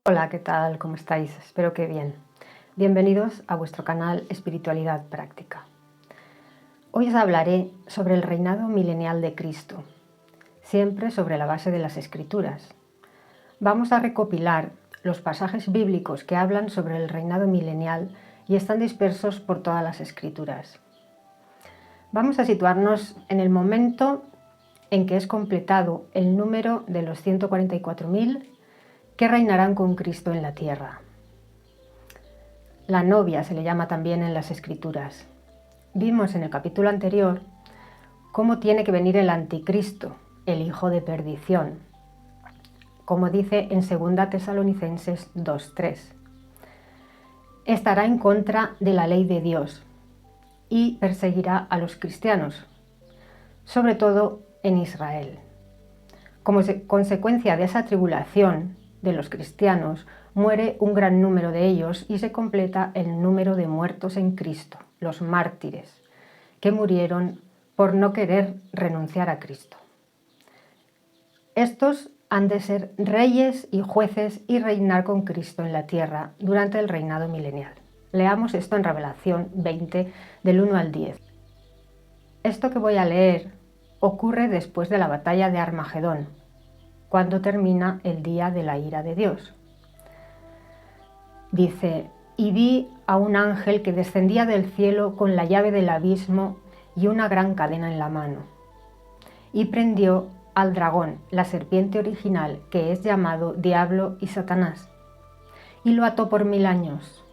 Hola, ¿qué tal? ¿Cómo estáis? Espero que bien. Bienvenidos a vuestro canal Espiritualidad Práctica. Hoy os hablaré sobre el reinado milenial de Cristo, siempre sobre la base de las Escrituras. Vamos a recopilar los pasajes bíblicos que hablan sobre el reinado milenial y están dispersos por todas las Escrituras. Vamos a situarnos en el momento en que es completado el número de los 144.000 que reinarán con Cristo en la tierra. La novia se le llama también en las Escrituras. Vimos en el capítulo anterior cómo tiene que venir el anticristo, el hijo de perdición, como dice en 2 Tesalonicenses 2:3. Estará en contra de la ley de Dios y perseguirá a los cristianos, sobre todo en Israel. Como consecuencia de esa tribulación de los cristianos, muere un gran número de ellos y se completa el número de muertos en Cristo, los mártires, que murieron por no querer renunciar a Cristo. Estos han de ser reyes y jueces y reinar con Cristo en la tierra durante el reinado milenial. Leamos esto en Revelación 20, del 1 al 10. Esto que voy a leer ocurre después de la batalla de Armagedón, cuando termina el día de la ira de Dios. Dice: y vi a un ángel que descendía del cielo con la llave del abismo y una gran cadena en la mano, y prendió al dragón, la serpiente original, que es llamado Diablo y Satanás, y lo ató por 1000 años,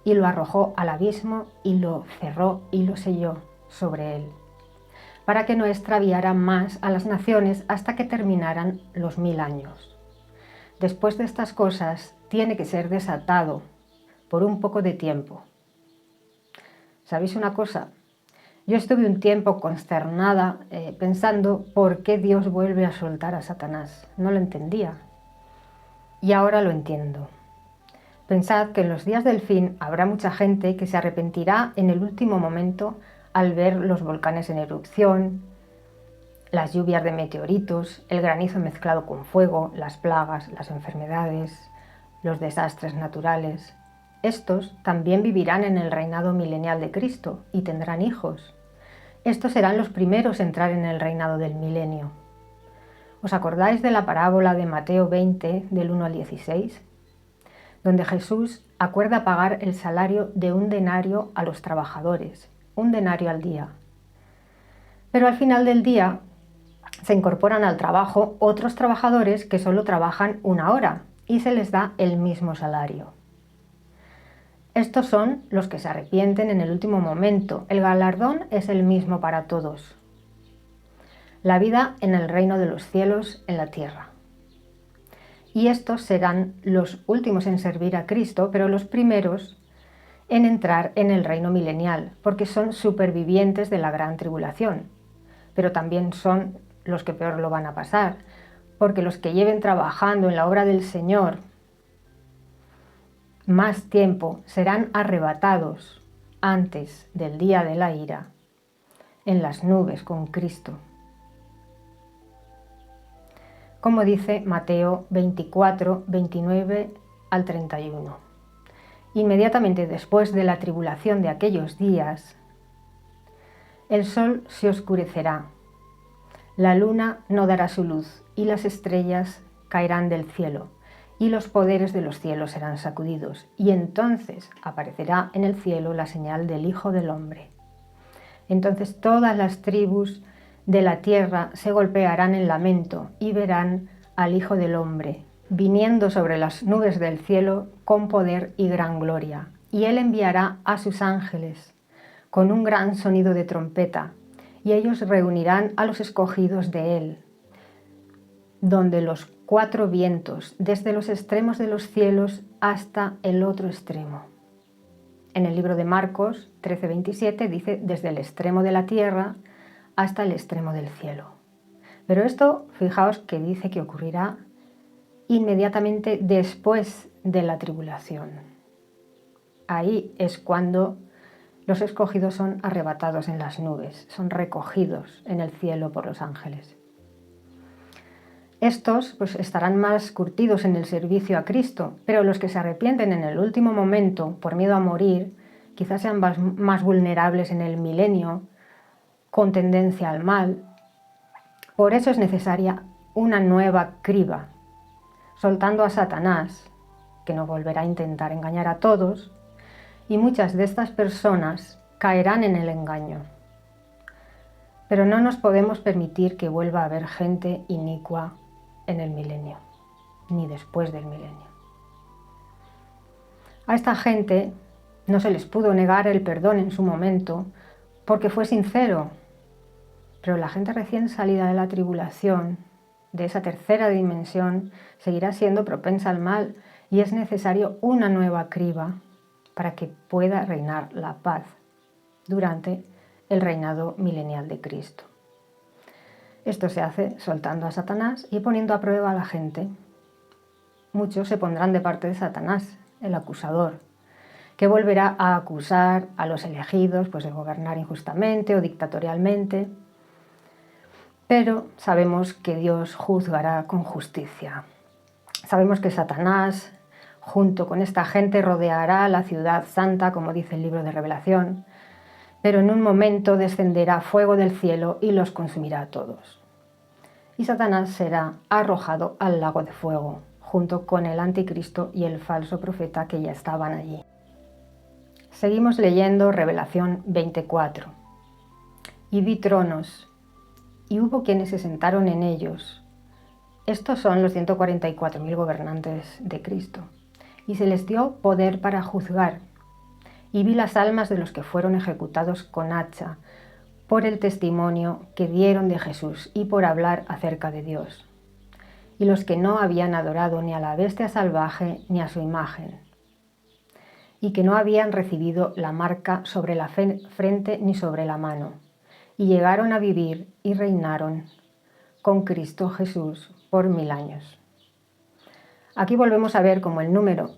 y lo arrojó al abismo y lo cerró y lo selló sobre él, para que no extraviara más a las naciones hasta que terminaran los 1000 años. Después de estas cosas tiene que ser desatado por un poco de tiempo. ¿Sabéis una cosa? Yo estuve un tiempo consternada pensando por qué Dios vuelve a soltar a Satanás. No lo entendía. Y ahora lo entiendo. Pensad que en los días del fin habrá mucha gente que se arrepentirá en el último momento al ver los volcanes en erupción, las lluvias de meteoritos, el granizo mezclado con fuego, las plagas, las enfermedades, los desastres naturales. Estos también vivirán en el reinado milenial de Cristo y tendrán hijos. Estos serán los primeros en entrar en el reinado del milenio. ¿Os acordáis de la parábola de Mateo 20, del 1 al 16? Donde Jesús acuerda pagar el salario de 1 denario a los trabajadores, 1 denario al día. Pero al final del día se incorporan al trabajo otros trabajadores que solo trabajan 1 hora y se les da el mismo salario. Estos son los que se arrepienten en el último momento. El galardón es el mismo para todos. La vida en el reino de los cielos en la tierra. Y estos serán los últimos en servir a Cristo, pero los primeros en entrar en el reino milenial, porque son supervivientes de la gran tribulación. Pero también son los que peor lo van a pasar, porque los que lleven trabajando en la obra del Señor más tiempo serán arrebatados antes del día de la ira en las nubes con Cristo. Como dice Mateo 24, 29 al 31. Inmediatamente después de la tribulación de aquellos días, el sol se oscurecerá, la luna no dará su luz y las estrellas caerán del cielo y los poderes de los cielos serán sacudidos, y entonces aparecerá en el cielo la señal del Hijo del Hombre. Entonces todas las tribus de la tierra se golpearán en lamento y verán al Hijo del Hombre viniendo sobre las nubes del cielo con poder y gran gloria. Y él enviará a sus ángeles con un gran sonido de trompeta, y ellos reunirán a los escogidos de él, donde los 4 vientos, desde los extremos de los cielos hasta el otro extremo. En el libro de Marcos 13:27 dice: desde el extremo de la tierra hasta el extremo del cielo. Pero esto, fijaos que dice que ocurrirá inmediatamente después de la tribulación. Ahí es cuando los escogidos son arrebatados en las nubes, son recogidos en el cielo por los ángeles. Estos pues, estarán más curtidos en el servicio a Cristo, pero los que se arrepienten en el último momento por miedo a morir, quizás sean más vulnerables en el milenio, con tendencia al mal. Por eso es necesaria una nueva criba, soltando a Satanás, que no volverá a intentar engañar a todos, y muchas de estas personas caerán en el engaño. Pero no nos podemos permitir que vuelva a haber gente inicua en el milenio, ni después del milenio. A esta gente no se les pudo negar el perdón en su momento porque fue sincero, pero la gente recién salida de la tribulación, de esa tercera dimensión, seguirá siendo propensa al mal y es necesario una nueva criba para que pueda reinar la paz durante el reinado milenial de Cristo. Esto se hace soltando a Satanás y poniendo a prueba a la gente. Muchos se pondrán de parte de Satanás, el acusador, que volverá a acusar a los elegidos pues, de gobernar injustamente o dictatorialmente. Pero sabemos que Dios juzgará con justicia. Sabemos que Satanás, junto con esta gente, rodeará la ciudad santa, como dice el libro de Revelación, pero en un momento descenderá fuego del cielo y los consumirá a todos. Y Satanás será arrojado al lago de fuego, junto con el anticristo y el falso profeta que ya estaban allí. Seguimos leyendo Revelación 24. Y vi tronos, y hubo quienes se sentaron en ellos. Estos son los 144.000 gobernantes de Cristo. Y se les dio poder para juzgar. Y vi las almas de los que fueron ejecutados con hacha, por el testimonio que dieron de Jesús y por hablar acerca de Dios. Y los que no habían adorado ni a la bestia salvaje ni a su imagen, y que no habían recibido la marca sobre la frente ni sobre la mano, y llegaron a vivir y reinaron con Cristo Jesús por 1000 años. Aquí volvemos a ver cómo el número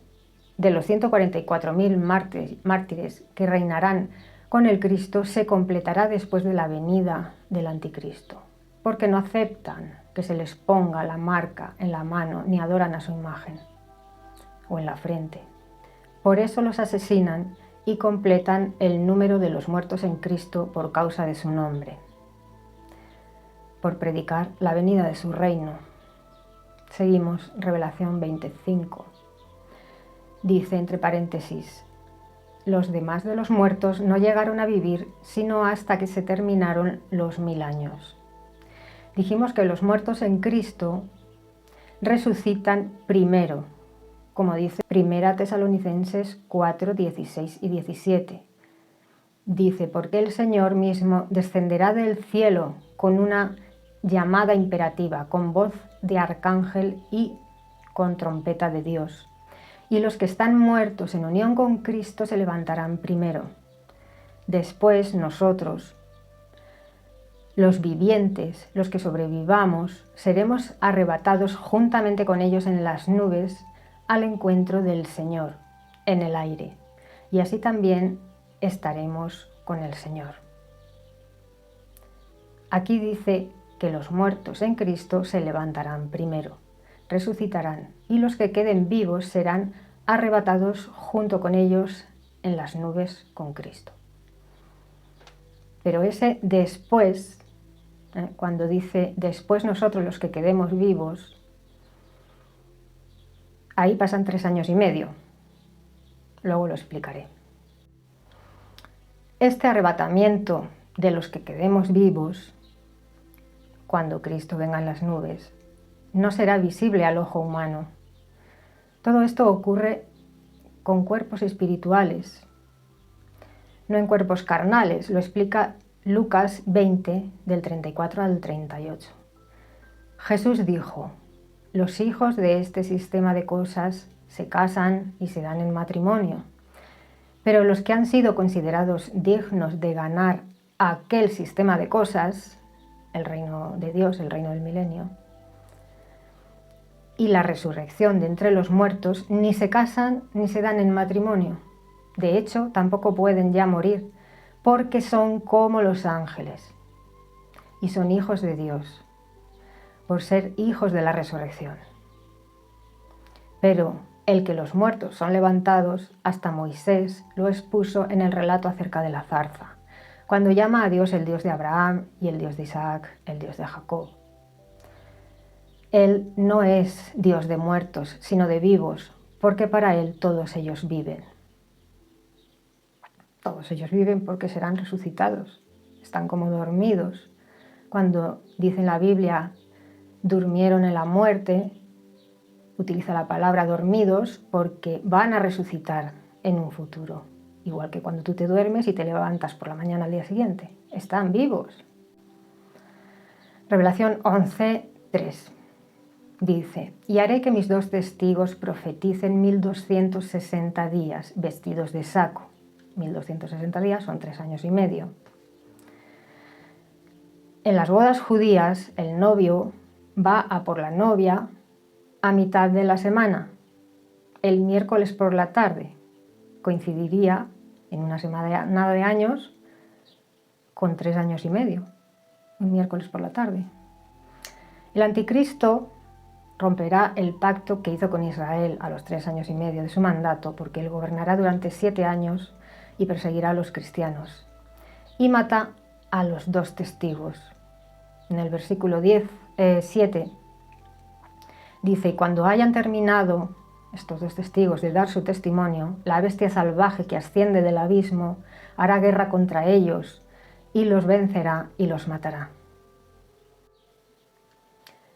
de los 144.000 mártires que reinarán con el Cristo se completará después de la venida del anticristo, porque no aceptan que se les ponga la marca en la mano ni adoran a su imagen o en la frente. Por eso los asesinan y completan el número de los muertos en Cristo por causa de su nombre, por predicar la venida de su reino. Seguimos, Revelación 25. Dice entre paréntesis, los demás de los muertos no llegaron a vivir sino hasta que se terminaron los 1000 años. Dijimos que los muertos en Cristo resucitan primero, como dice 1 Tesalonicenses 4, 16 y 17. Dice, porque el Señor mismo descenderá del cielo con una llamada imperativa, con voz de arcángel y con trompeta de Dios. Y los que están muertos en unión con Cristo se levantarán primero. Después nosotros, los vivientes, los que sobrevivamos, seremos arrebatados juntamente con ellos en las nubes al encuentro del Señor, en el aire. Y así también estaremos con el Señor. Aquí dice que los muertos en Cristo se levantarán primero, resucitarán, y los que queden vivos serán arrebatados junto con ellos en las nubes con Cristo. Pero ese después, cuando dice después nosotros los que quedemos vivos, ahí pasan 3 años y medio. Luego lo explicaré. Este arrebatamiento de los que quedemos vivos, cuando Cristo venga en las nubes, no será visible al ojo humano. Todo esto ocurre con cuerpos espirituales, no en cuerpos carnales. Lo explica Lucas 20, del 34 al 38. Jesús dijo, los hijos de este sistema de cosas se casan y se dan en matrimonio, pero los que han sido considerados dignos de ganar aquel sistema de cosas, el reino de Dios, el reino del milenio, y la resurrección de entre los muertos, ni se casan ni se dan en matrimonio. De hecho, tampoco pueden ya morir, porque son como los ángeles y son hijos de Dios. por ser hijos de la resurrección. Pero el que los muertos son levantados, hasta Moisés lo expuso en el relato acerca de la zarza, cuando llama a Dios el Dios de Abraham y el Dios de Isaac, el Dios de Jacob. Él no es Dios de muertos, sino de vivos, porque para Él todos ellos viven. Todos ellos viven porque serán resucitados, están como dormidos. Cuando dice en la Biblia, durmieron en la muerte, utiliza la palabra dormidos porque van a resucitar en un futuro. Igual que cuando tú te duermes y te levantas por la mañana al día siguiente. Están vivos. Revelación 11:3 dice: y haré que mis 2 testigos profeticen 1260 días vestidos de saco. 1260 días son 3 años y medio. En las bodas judías, el novio va a por la novia a mitad de la semana, el miércoles por la tarde. Coincidiría en una semana de años con 3 años y medio, un miércoles por la tarde. El anticristo romperá el pacto que hizo con Israel a los 3 años y medio de su mandato, porque él gobernará durante 7 años y perseguirá a los cristianos. Y mata a los 2 testigos. En el versículo 7 dice: y cuando hayan terminado estos 2 testigos de dar su testimonio, la bestia salvaje que asciende del abismo hará guerra contra ellos y los vencerá y los matará.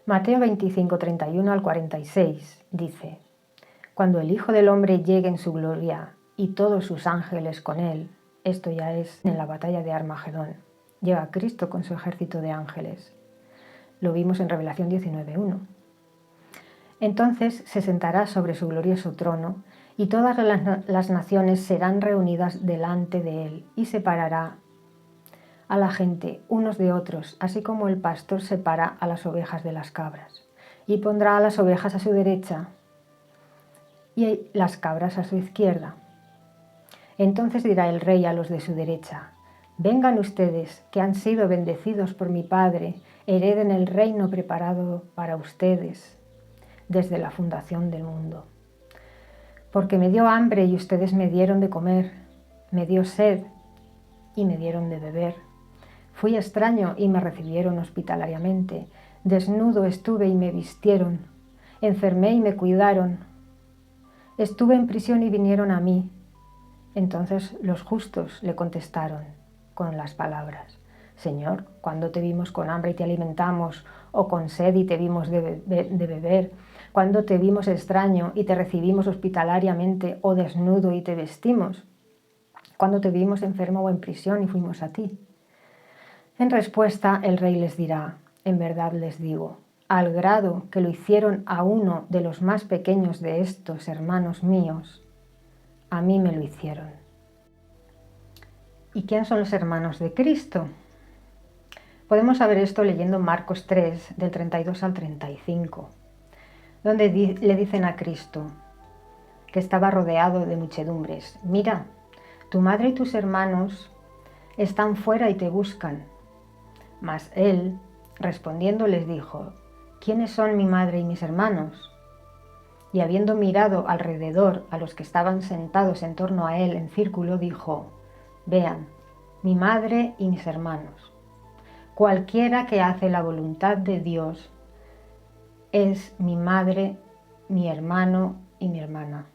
Mateo 25, 31 al 46 dice: cuando el Hijo del Hombre llegue en su gloria y todos sus ángeles con él, esto ya es en la batalla de Armagedón, llega Cristo con su ejército de ángeles. Lo vimos en Revelación 19:1. Entonces se sentará sobre su glorioso trono y todas las naciones serán reunidas delante de él y separará a la gente unos de otros, así como el pastor separa a las ovejas de las cabras, y pondrá a las ovejas a su derecha y las cabras a su izquierda. Entonces dirá el rey a los de su derecha: vengan ustedes, que han sido bendecidos por mi Padre, hereden el reino preparado para ustedes desde la fundación del mundo. Porque me dio hambre y ustedes me dieron de comer, me dio sed y me dieron de beber. Fui extraño y me recibieron hospitalariamente, desnudo estuve y me vistieron, enfermé y me cuidaron, estuve en prisión y vinieron a mí. Entonces los justos le contestaron con las palabras: Señor, ¿cuándo te vimos con hambre y te alimentamos, o con sed y te dimos de beber? ¿Cuándo te vimos extraño y te recibimos hospitalariamente, o desnudo y te vestimos? ¿Cuándo te vimos enfermo o en prisión y fuimos a ti? En respuesta, el rey les dirá: en verdad les digo, al grado que lo hicieron a uno de los más pequeños de estos hermanos míos, a mí me lo hicieron. ¿Y quién son los hermanos de Cristo? Podemos saber esto leyendo Marcos 3, del 32 al 35, donde le dicen a Cristo, que estaba rodeado de muchedumbres: mira, tu madre y tus hermanos están fuera y te buscan. Mas él, respondiendo, les dijo: ¿quiénes son mi madre y mis hermanos? Y habiendo mirado alrededor a los que estaban sentados en torno a él en círculo, dijo: vean, mi madre y mis hermanos. Cualquiera que hace la voluntad de Dios es mi madre, mi hermano y mi hermana.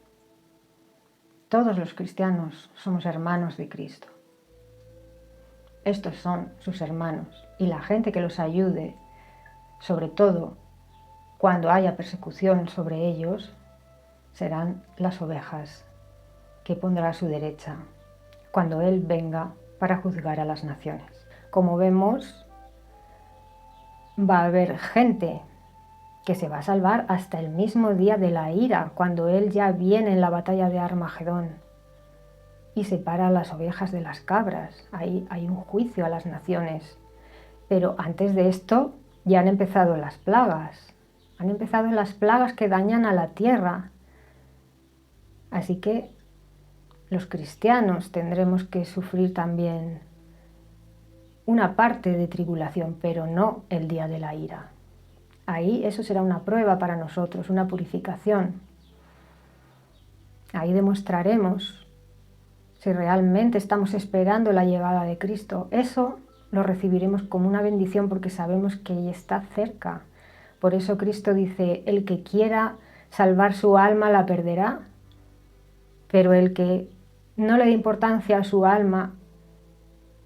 Todos los cristianos somos hermanos de Cristo. Estos son sus hermanos, y la gente que los ayude, sobre todo cuando haya persecución sobre ellos, serán las ovejas que pondrá a su derecha cuando Él venga para juzgar a las naciones. Como vemos, va a haber gente que se va a salvar hasta el mismo día de la ira, cuando Él ya viene en la batalla de Armagedón y separa a las ovejas de las cabras. Ahí hay un juicio a las naciones. Pero antes de esto ya han empezado las plagas. Han empezado las plagas que dañan a la tierra. Así que los cristianos tendremos que sufrir también una parte de tribulación, pero no el día de la ira. Ahí eso será una prueba para nosotros, una purificación. Ahí demostraremos si realmente estamos esperando la llegada de Cristo. Eso lo recibiremos como una bendición porque sabemos que está cerca. Por eso Cristo dice, el que quiera salvar su alma la perderá, pero el que no le dé importancia a su alma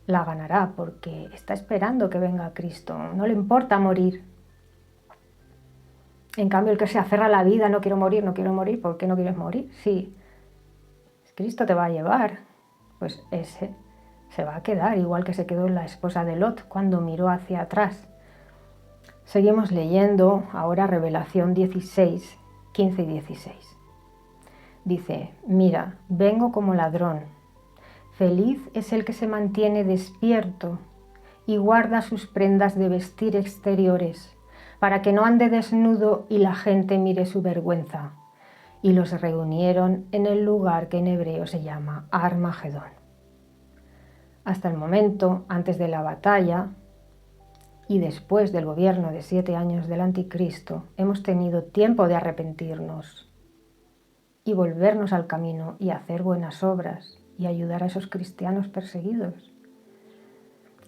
la ganará porque está esperando que venga Cristo, no le importa morir. En cambio, el que se aferra a la vida, no quiero morir, ¿por qué no quieres morir? Sí, Cristo te va a llevar, pues ese se va a quedar, igual que se quedó la esposa de Lot cuando miró hacia atrás. Seguimos leyendo ahora Revelación 16, 15 y 16. Dice, mira, vengo como ladrón. Feliz es el que se mantiene despierto y guarda sus prendas de vestir exteriores, para que no ande desnudo y la gente mire su vergüenza. Y los reunieron en el lugar que en hebreo se llama Armagedón. Hasta el momento, antes de la batalla y después del gobierno de 7 años del Anticristo, hemos tenido tiempo de arrepentirnos y volvernos al camino y hacer buenas obras y ayudar a esos cristianos perseguidos.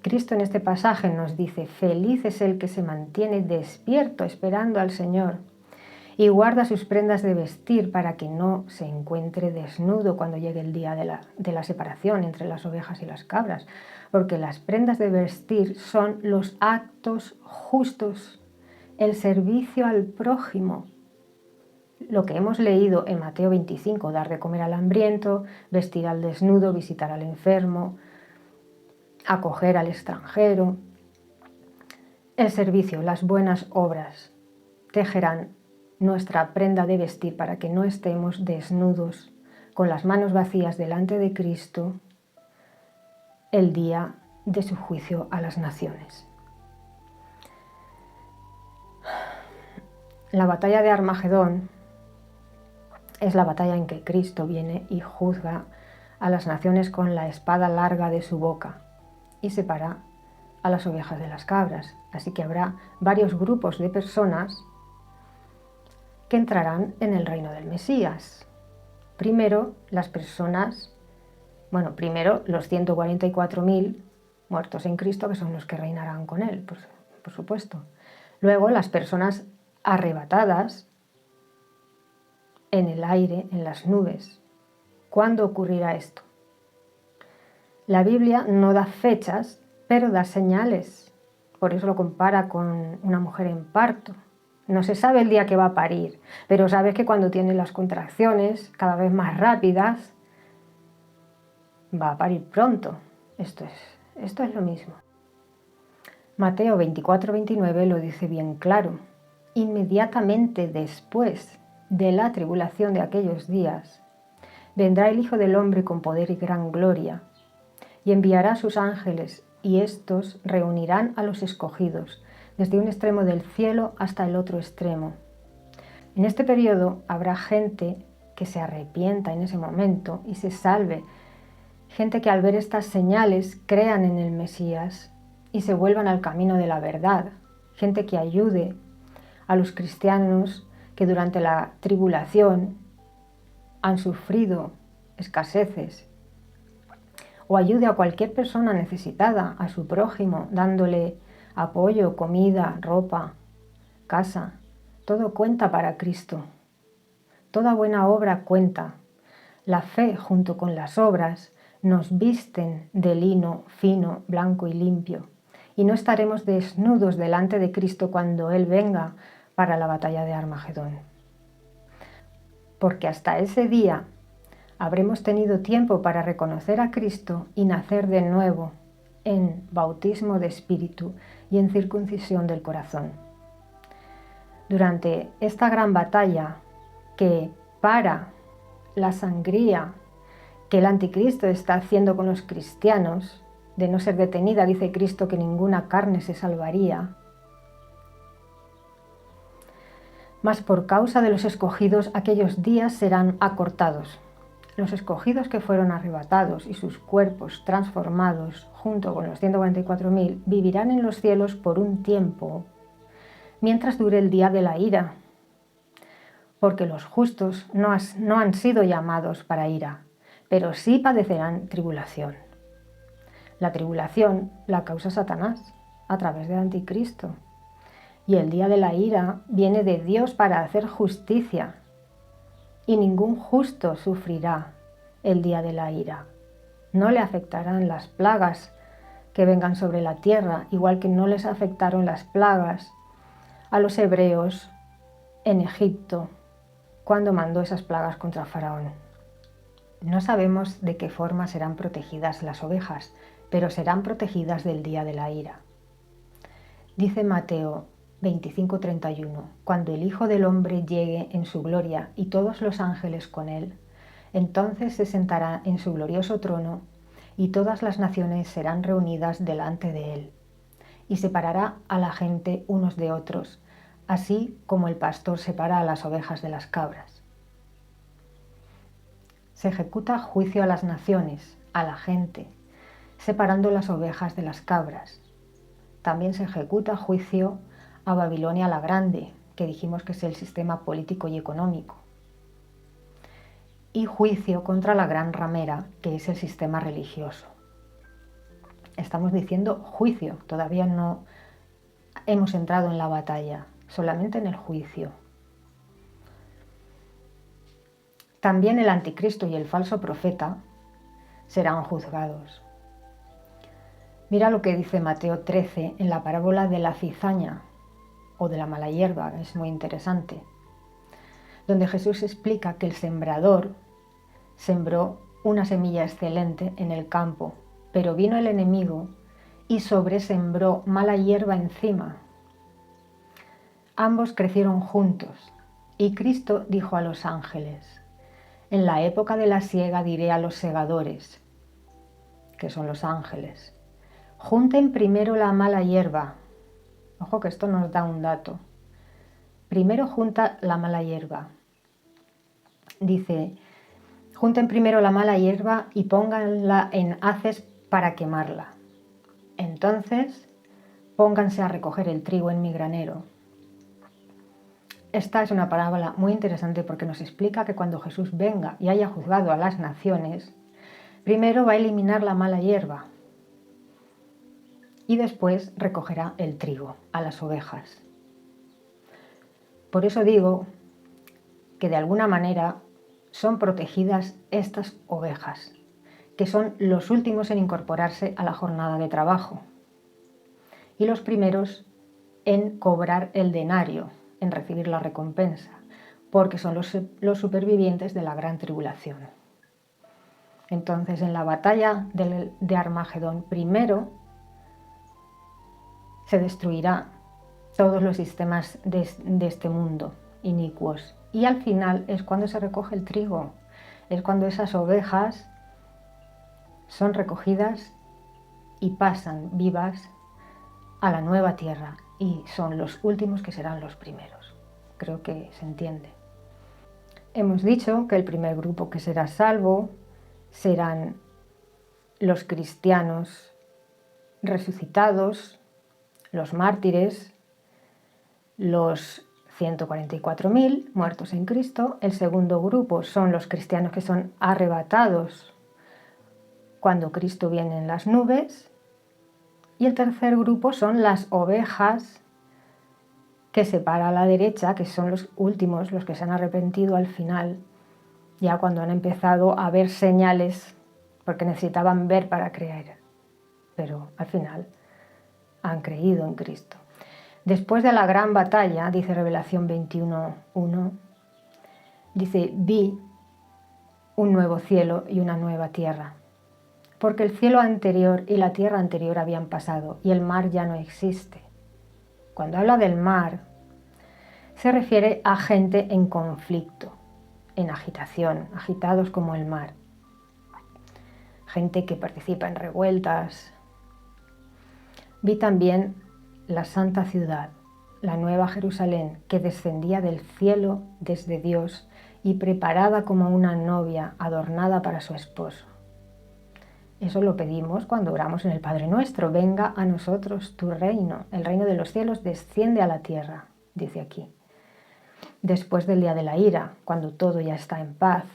Cristo en este pasaje nos dice, feliz es el que se mantiene despierto esperando al Señor y guarda sus prendas de vestir para que no se encuentre desnudo cuando llegue el día de la separación entre las ovejas y las cabras, porque las prendas de vestir son los actos justos, el servicio al prójimo. Lo que hemos leído en Mateo 25, dar de comer al hambriento, vestir al desnudo, visitar al enfermo, acoger al extranjero. El servicio, las buenas obras, tejerán nuestra prenda de vestir para que no estemos desnudos, con las manos vacías delante de Cristo, el día de su juicio a las naciones. La batalla de Armagedón es la batalla en que Cristo viene y juzga a las naciones con la espada larga de su boca y separa a las ovejas de las cabras. Así que habrá varios grupos de personas que entrarán en el reino del Mesías. Primero, primero los 144.000 muertos en Cristo, que son los que reinarán con él, por supuesto. Luego, las personas arrebatadas en el aire, en las nubes. ¿Cuándo ocurrirá esto? La Biblia no da fechas, pero da señales. Por eso lo compara con una mujer en parto. No se sabe el día que va a parir, pero sabes que cuando tiene las contracciones cada vez más rápidas, va a parir pronto. Esto es lo mismo. Mateo 24-29 lo dice bien claro. Inmediatamente después de la tribulación de aquellos días, vendrá el Hijo del Hombre con poder y gran gloria, y enviará a sus ángeles, y éstos reunirán a los escogidos, desde un extremo del cielo hasta el otro extremo. En este periodo habrá gente que se arrepienta en ese momento y se salve, gente que al ver estas señales crean en el Mesías y se vuelvan al camino de la verdad, gente que ayude a los cristianos que durante la tribulación han sufrido escaseces, o ayude a cualquier persona necesitada, a su prójimo, dándole apoyo, comida, ropa, casa. Todo cuenta para Cristo. Toda buena obra cuenta. La fe junto con las obras nos visten de lino fino, blanco y limpio, y no estaremos desnudos delante de Cristo cuando Él venga para la batalla de Armagedón. Porque hasta ese día habremos tenido tiempo para reconocer a Cristo y nacer de nuevo en bautismo de espíritu y en circuncisión del corazón. Durante esta gran batalla que para la sangría que el anticristo está haciendo con los cristianos, de no ser detenida, dice Cristo que ninguna carne se salvaría, mas por causa de los escogidos aquellos días serán acortados. Los escogidos que fueron arrebatados y sus cuerpos transformados junto con los 144.000 vivirán en los cielos por un tiempo, mientras dure el día de la ira, porque los justos no han sido llamados para ira, pero sí padecerán tribulación. La tribulación la causa Satanás a través del anticristo. Y el día de la ira viene de Dios para hacer justicia. Y ningún justo sufrirá el día de la ira. No le afectarán las plagas que vengan sobre la tierra, igual que no les afectaron las plagas a los hebreos en Egipto cuando mandó esas plagas contra Faraón. No sabemos de qué forma serán protegidas las ovejas, pero serán protegidas del día de la ira. Dice Mateo 25:31, cuando el Hijo del Hombre llegue en su gloria y todos los ángeles con él, entonces se sentará en su glorioso trono y todas las naciones serán reunidas delante de él, y separará a la gente unos de otros, así como el pastor separa a las ovejas de las cabras. Se ejecuta juicio a las naciones, a la gente, separando las ovejas de las cabras. También se ejecuta juicio a Babilonia la Grande, que dijimos que es el sistema político y económico. Y juicio contra la gran ramera, que es el sistema religioso. Estamos diciendo juicio, todavía no hemos entrado en la batalla, solamente en el juicio. También el anticristo y el falso profeta serán juzgados. Mira lo que dice Mateo 13 en la parábola de la cizaña o de la mala hierba, es muy interesante, donde Jesús explica que el sembrador sembró una semilla excelente en el campo, pero vino el enemigo y sobresembró mala hierba encima. Ambos crecieron juntos y Cristo dijo a los ángeles: en la época de la siega diré a los segadores, que son los ángeles, junten primero la mala hierba. Ojo que esto nos da un dato. Primero junta la mala hierba. Dice, junten primero la mala hierba y pónganla en haces para quemarla. Entonces, pónganse a recoger el trigo en mi granero. Esta es una parábola muy interesante porque nos explica que cuando Jesús venga y haya juzgado a las naciones, primero va a eliminar la mala hierba y después recogerá el trigo a las ovejas. Por eso digo que de alguna manera son protegidas estas ovejas, que son los últimos en incorporarse a la jornada de trabajo y los primeros en cobrar el denario, en recibir la recompensa, porque son los supervivientes de la gran tribulación. Entonces, en la batalla de Armagedón, primero se destruirá todos los sistemas de este mundo inicuos. Y al final es cuando se recoge el trigo, es cuando esas ovejas son recogidas y pasan vivas a la nueva tierra y son los últimos que serán los primeros. Creo que se entiende. Hemos dicho que el primer grupo que será salvo serán los cristianos resucitados, los mártires, los 144.000 muertos en Cristo. El segundo grupo son los cristianos que son arrebatados cuando Cristo viene en las nubes. Y el tercer grupo son las ovejas que se para a la derecha, que son los últimos, los que se han arrepentido al final, ya cuando han empezado a ver señales, porque necesitaban ver para creer, pero al final han creído en Cristo. Después de la gran batalla, dice Revelación 21:1, dice, vi un nuevo cielo y una nueva tierra, porque el cielo anterior y la tierra anterior habían pasado y el mar ya no existe. Cuando habla del mar, se refiere a gente en conflicto, en agitación, agitados como el mar. Gente que participa en revueltas. Vi también la santa ciudad, la nueva Jerusalén, que descendía del cielo desde Dios y preparada como una novia adornada para su esposo. Eso lo pedimos cuando oramos en el Padre Nuestro. Venga a nosotros tu reino. El reino de los cielos desciende a la tierra. dice aquí. Después del día de la ira, cuando todo ya está en paz,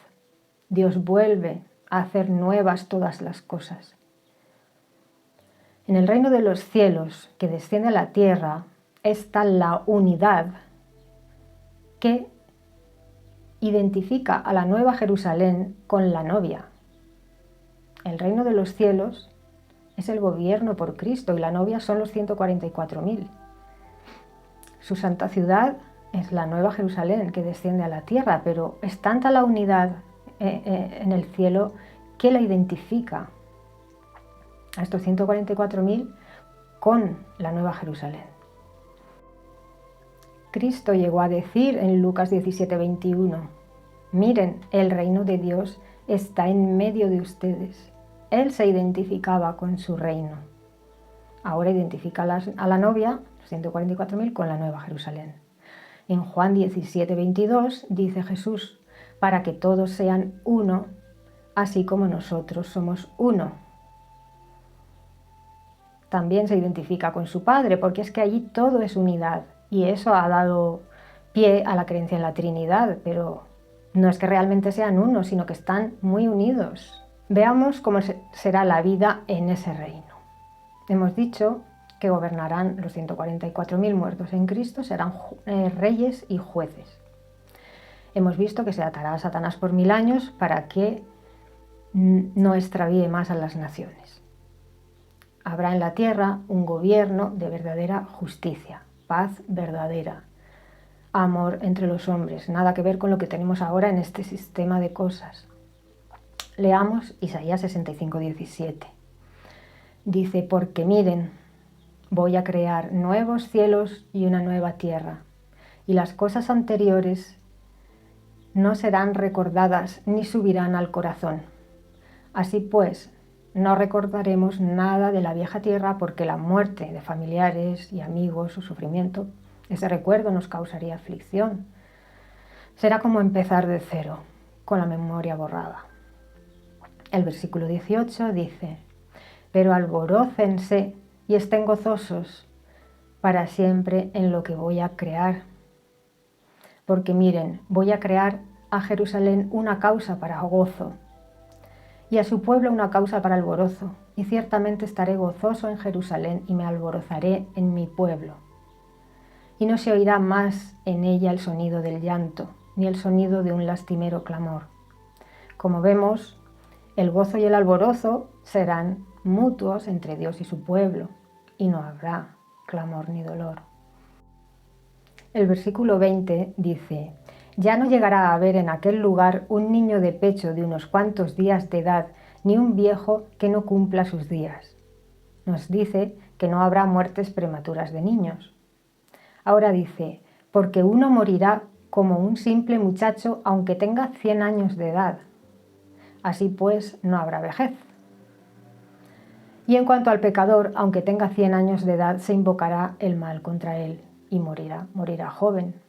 Dios vuelve a hacer nuevas todas las cosas. En el reino de los cielos que desciende a la tierra está la unidad que identifica a la Nueva Jerusalén con la novia. El reino de los cielos es el gobierno por Cristo y la novia son los 144.000. Su santa ciudad es la Nueva Jerusalén que desciende a la tierra, pero es tanta la unidad en el cielo que la identifica a estos 144.000 con la Nueva Jerusalén. Cristo llegó a decir en Lucas 17:21, miren, el reino de Dios está en medio de ustedes. Él se identificaba con su reino. Ahora identifica a la novia, 144.000, con la Nueva Jerusalén. En Juan 17:22 dice Jesús, para que todos sean uno, así como nosotros somos uno. También se identifica con su Padre, porque es que allí todo es unidad, y eso ha dado pie a la creencia en la Trinidad, pero no es que realmente sean uno, sino que están muy unidos. Veamos cómo será la vida en ese reino. Hemos dicho que gobernarán los 144.000 muertos en Cristo, serán reyes y jueces. Hemos visto que se atará a Satanás por 1000 años para que no extravíe más a las naciones. Habrá en la tierra un gobierno de verdadera justicia, paz verdadera, amor entre los hombres, nada que ver con lo que tenemos ahora en este sistema de cosas. Leamos Isaías 65:17. Dice, porque miren, voy a crear nuevos cielos y una nueva tierra, y las cosas anteriores no serán recordadas ni subirán al corazón. Así pues, no recordaremos nada de la vieja tierra porque la muerte de familiares y amigos o sufrimiento, ese recuerdo nos causaría aflicción. Será como empezar de cero, con la memoria borrada. El versículo 18 dice, pero alborócense y estén gozosos para siempre en lo que voy a crear. Porque miren, voy a crear a Jerusalén una causa para gozo y a su pueblo una causa para alborozo, y ciertamente estaré gozoso en Jerusalén y me alborozaré en mi pueblo. Y no se oirá más en ella el sonido del llanto, ni el sonido de un lastimero clamor. Como vemos, el gozo y el alborozo serán mutuos entre Dios y su pueblo, y no habrá clamor ni dolor. El versículo 20 dice, ya no llegará a haber en aquel lugar un niño de pecho de unos cuantos días de edad, ni un viejo que no cumpla sus días. Nos dice que no habrá muertes prematuras de niños. Ahora dice, porque uno morirá como un simple muchacho aunque tenga 100 años de edad. Así pues, no habrá vejez. Y en cuanto al pecador, aunque tenga 100 años de edad, se invocará el mal contra él y morirá joven.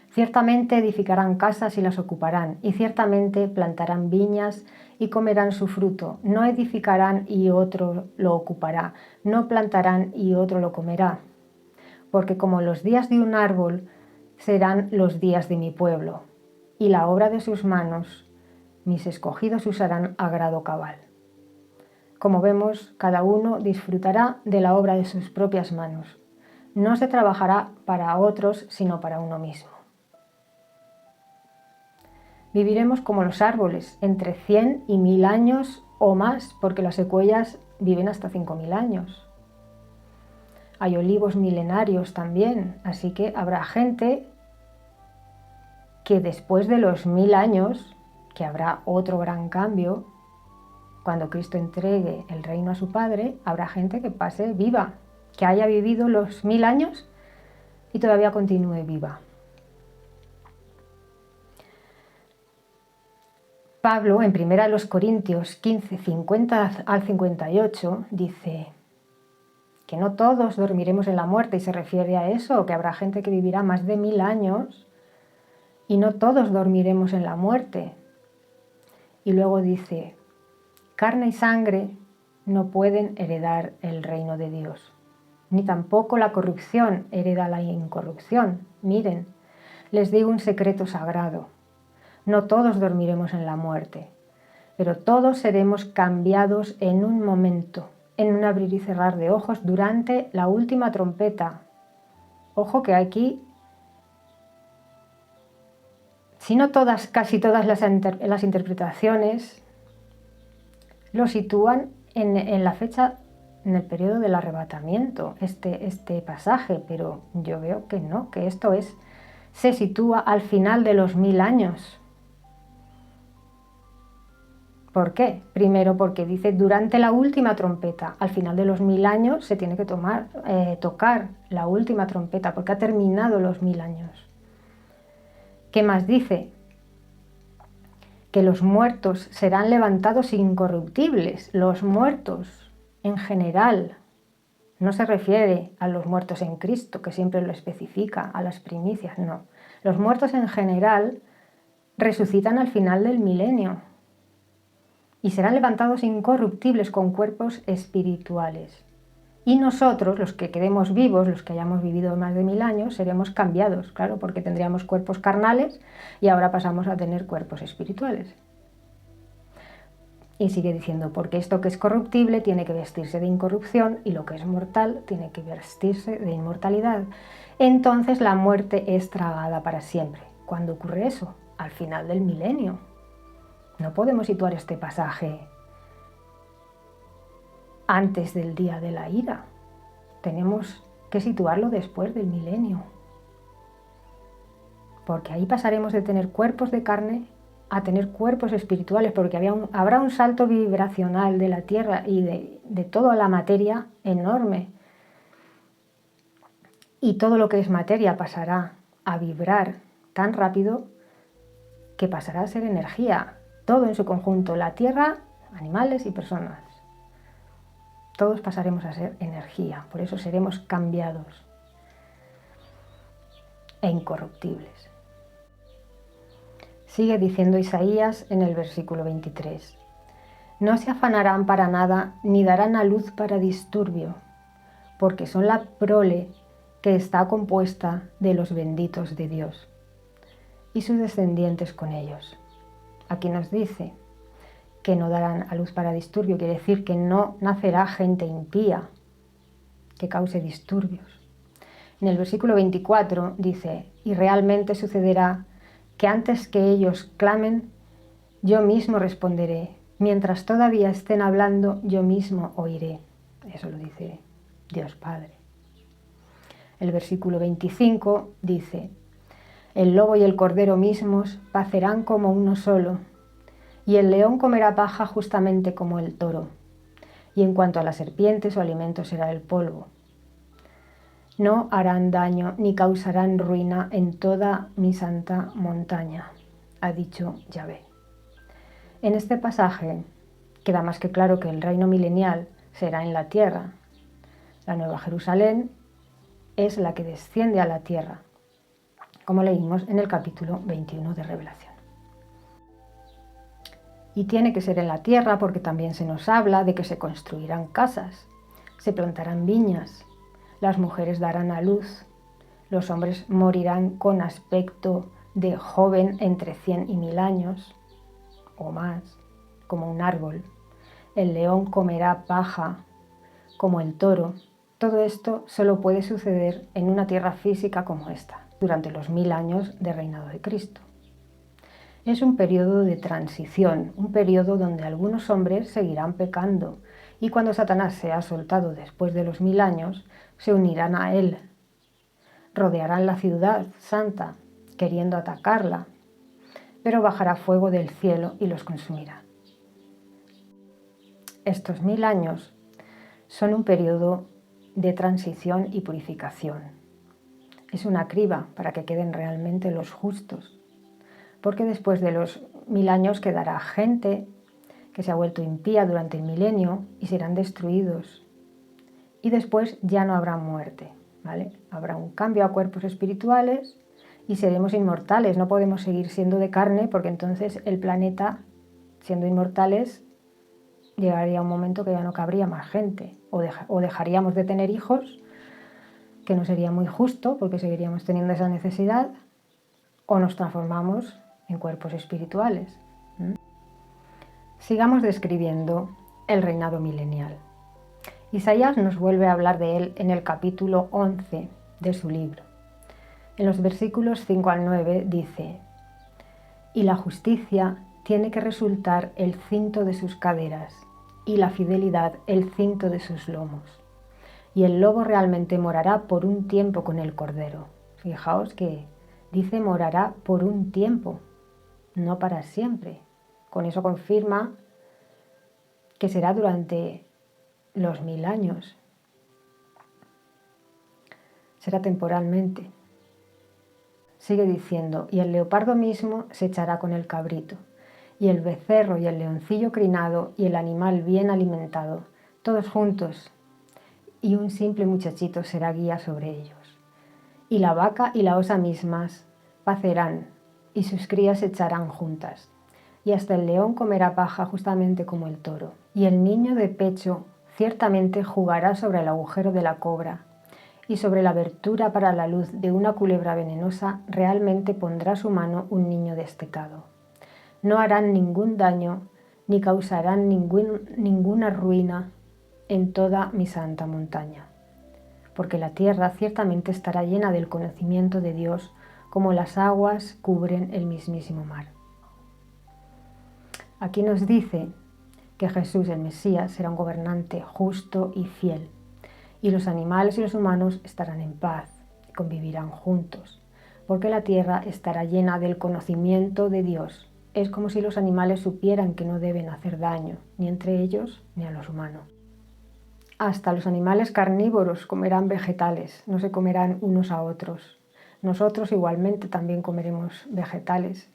Ciertamente edificarán casas y las ocuparán, y ciertamente plantarán viñas y comerán su fruto. No edificarán y otro lo ocupará, no plantarán y otro lo comerá. Porque como los días de un árbol serán los días de mi pueblo, y la obra de sus manos, mis escogidos usarán a grado cabal. Como vemos, cada uno disfrutará de la obra de sus propias manos. No se trabajará para otros, sino para uno mismo. Viviremos como los árboles, entre 100 y 1000 años o más, porque las secuoyas viven hasta 5000 años. Hay olivos milenarios también, así que habrá gente que después de los 1000 años, que habrá otro gran cambio, cuando Cristo entregue el reino a su Padre, habrá gente que pase viva, que haya vivido los 1000 años y todavía continúe viva. Pablo, en 1 Corintios 15, 50 al 58, dice que no todos dormiremos en la muerte, y se refiere a eso, que habrá gente que vivirá más de 1000 años y no todos dormiremos en la muerte. Y luego dice, carne y sangre no pueden heredar el reino de Dios. ni tampoco la corrupción hereda la incorrupción. Miren, les digo un secreto sagrado. No todos dormiremos en la muerte, pero todos seremos cambiados en un momento, en un abrir y cerrar de ojos durante la última trompeta. Ojo que aquí, si no todas, casi todas las interpretaciones lo sitúan en la fecha, en el periodo del arrebatamiento, este pasaje, pero yo veo que no, que esto se sitúa al final de los 1000 años. ¿Por qué? Primero porque dice durante la última trompeta. Al final de los 1000 años se tiene que tocar la última trompeta porque ha terminado los 1000 años. ¿Qué más dice? Que los muertos serán levantados incorruptibles. Los muertos en general. No se refiere a los muertos en Cristo, que siempre lo especifica, a las primicias, no. Los muertos en general resucitan al final del milenio y serán levantados incorruptibles con cuerpos espirituales. Y nosotros, los que quedemos vivos, los que hayamos vivido más de 1000 años, seremos cambiados, claro, porque tendríamos cuerpos carnales y ahora pasamos a tener cuerpos espirituales. Y sigue diciendo, porque esto que es corruptible tiene que vestirse de incorrupción y lo que es mortal tiene que vestirse de inmortalidad. Entonces la muerte es tragada para siempre. ¿Cuándo ocurre eso? Al final del milenio. No podemos situar este pasaje antes del día de la ira. Tenemos que situarlo después del milenio. Porque ahí pasaremos de tener cuerpos de carne a tener cuerpos espirituales, porque habrá un salto vibracional de la tierra y de toda la materia enorme. Y todo lo que es materia pasará a vibrar tan rápido que pasará a ser energía. Todo en su conjunto, la tierra, animales y personas. Todos pasaremos a ser energía, por eso seremos cambiados e incorruptibles. Sigue diciendo Isaías en el versículo 23. No se afanarán para nada, ni darán a luz para disturbio, porque son la prole que está compuesta de los benditos de Dios, y sus descendientes con ellos. Aquí nos dice que no darán a luz para disturbio, quiere decir que no nacerá gente impía que cause disturbios. En el versículo 24 dice, y realmente sucederá que antes que ellos clamen, yo mismo responderé. Mientras todavía estén hablando, yo mismo oiré. Eso lo dice Dios Padre. El versículo 25 dice, el lobo y el cordero mismos pacerán como uno solo, y el león comerá paja justamente como el toro. Y en cuanto a la serpiente, su alimento será el polvo. No harán daño ni causarán ruina en toda mi santa montaña, ha dicho Yahvé. En este pasaje queda más que claro que el reino milenial será en la tierra. La Nueva Jerusalén es la que desciende a la tierra, como leímos en el capítulo 21 de Revelación. Y tiene que ser en la tierra porque también se nos habla de que se construirán casas, se plantarán viñas, las mujeres darán a luz, los hombres morirán con aspecto de joven entre 100 y 1000 años o más, como un árbol. El león comerá paja como el toro. Todo esto solo puede suceder en una tierra física como esta, durante los 1000 años de reinado de Cristo. Es un periodo de transición, un periodo donde algunos hombres seguirán pecando y cuando Satanás sea soltado después de los 1000 años, se unirán a él, rodearán la ciudad santa, queriendo atacarla, pero bajará fuego del cielo y los consumirá. Estos 1000 años son un periodo de transición y purificación. Es una criba para que queden realmente los justos, porque después de los 1000 años quedará gente que se ha vuelto impía durante el milenio y serán destruidos. Y después ya no habrá muerte, ¿vale? Habrá un cambio a cuerpos espirituales y seremos inmortales. No podemos seguir siendo de carne porque entonces el planeta, siendo inmortales, llegaría un momento que ya no cabría más gente. O dejaríamos de tener hijos que no sería muy justo porque seguiríamos teniendo esa necesidad, o nos transformamos en cuerpos espirituales. Sigamos describiendo el reinado milenial. Isaías nos vuelve a hablar de él en el capítulo 11 de su libro. En los versículos 5 al 9 dice: «Y la justicia tiene que resultar el cinto de sus caderas, y la fidelidad el cinto de sus lomos. Y el lobo realmente morará por un tiempo con el cordero». Fijaos que dice morará por un tiempo, no para siempre. Con eso confirma que será durante los 1000 años. Será temporalmente. Sigue diciendo: «Y el leopardo mismo se echará con el cabrito, y el becerro y el leoncillo crinado y el animal bien alimentado, todos juntos, y un simple muchachito será guía sobre ellos. Y la vaca y la osa mismas pacerán, y sus crías se echarán juntas, y hasta el león comerá paja justamente como el toro. Y el niño de pecho ciertamente jugará sobre el agujero de la cobra, y sobre la abertura para la luz de una culebra venenosa realmente pondrá su mano un niño destecado. No harán ningún daño, ni causarán ninguna ruina en toda mi santa montaña, porque la tierra ciertamente estará llena del conocimiento de Dios, como las aguas cubren el mismísimo mar». Aquí nos dice que Jesús, el Mesías, será un gobernante justo y fiel, y los animales y los humanos estarán en paz y convivirán juntos, porque la tierra estará llena del conocimiento de Dios. Es como si los animales supieran que no deben hacer daño, ni entre ellos ni a los humanos. Hasta los animales carnívoros comerán vegetales, no se comerán unos a otros. Nosotros igualmente también comeremos vegetales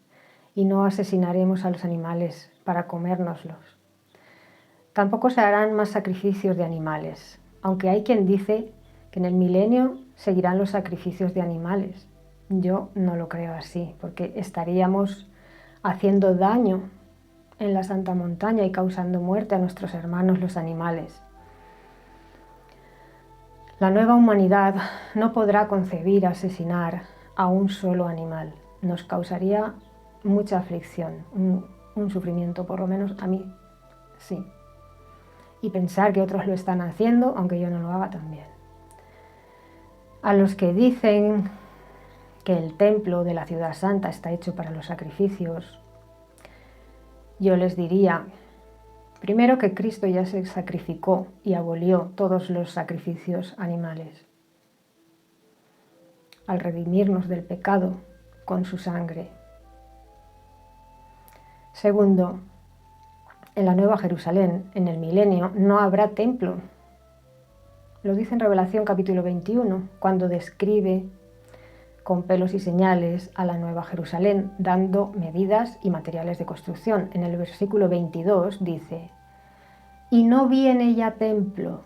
y no asesinaremos a los animales para comérnoslos. Tampoco se harán más sacrificios de animales, aunque hay quien dice que en el milenio seguirán los sacrificios de animales. Yo no lo creo así, porque estaríamos haciendo daño en la Santa Montaña y causando muerte a nuestros hermanos los animales. La nueva humanidad no podrá concebir asesinar a un solo animal. Nos causaría mucha aflicción, un sufrimiento, por lo menos a mí, sí. Y pensar que otros lo están haciendo, aunque yo no lo haga también. A los que dicen que el templo de la ciudad santa está hecho para los sacrificios, yo les diría, primero, que Cristo ya se sacrificó y abolió todos los sacrificios animales, al redimirnos del pecado con su sangre. Segundo, en la Nueva Jerusalén, en el milenio, no habrá templo. Lo dice en Revelación capítulo 21, cuando describe con pelos y señales a la Nueva Jerusalén, dando medidas y materiales de construcción. En el versículo 22 dice: «Y no vi en ella templo,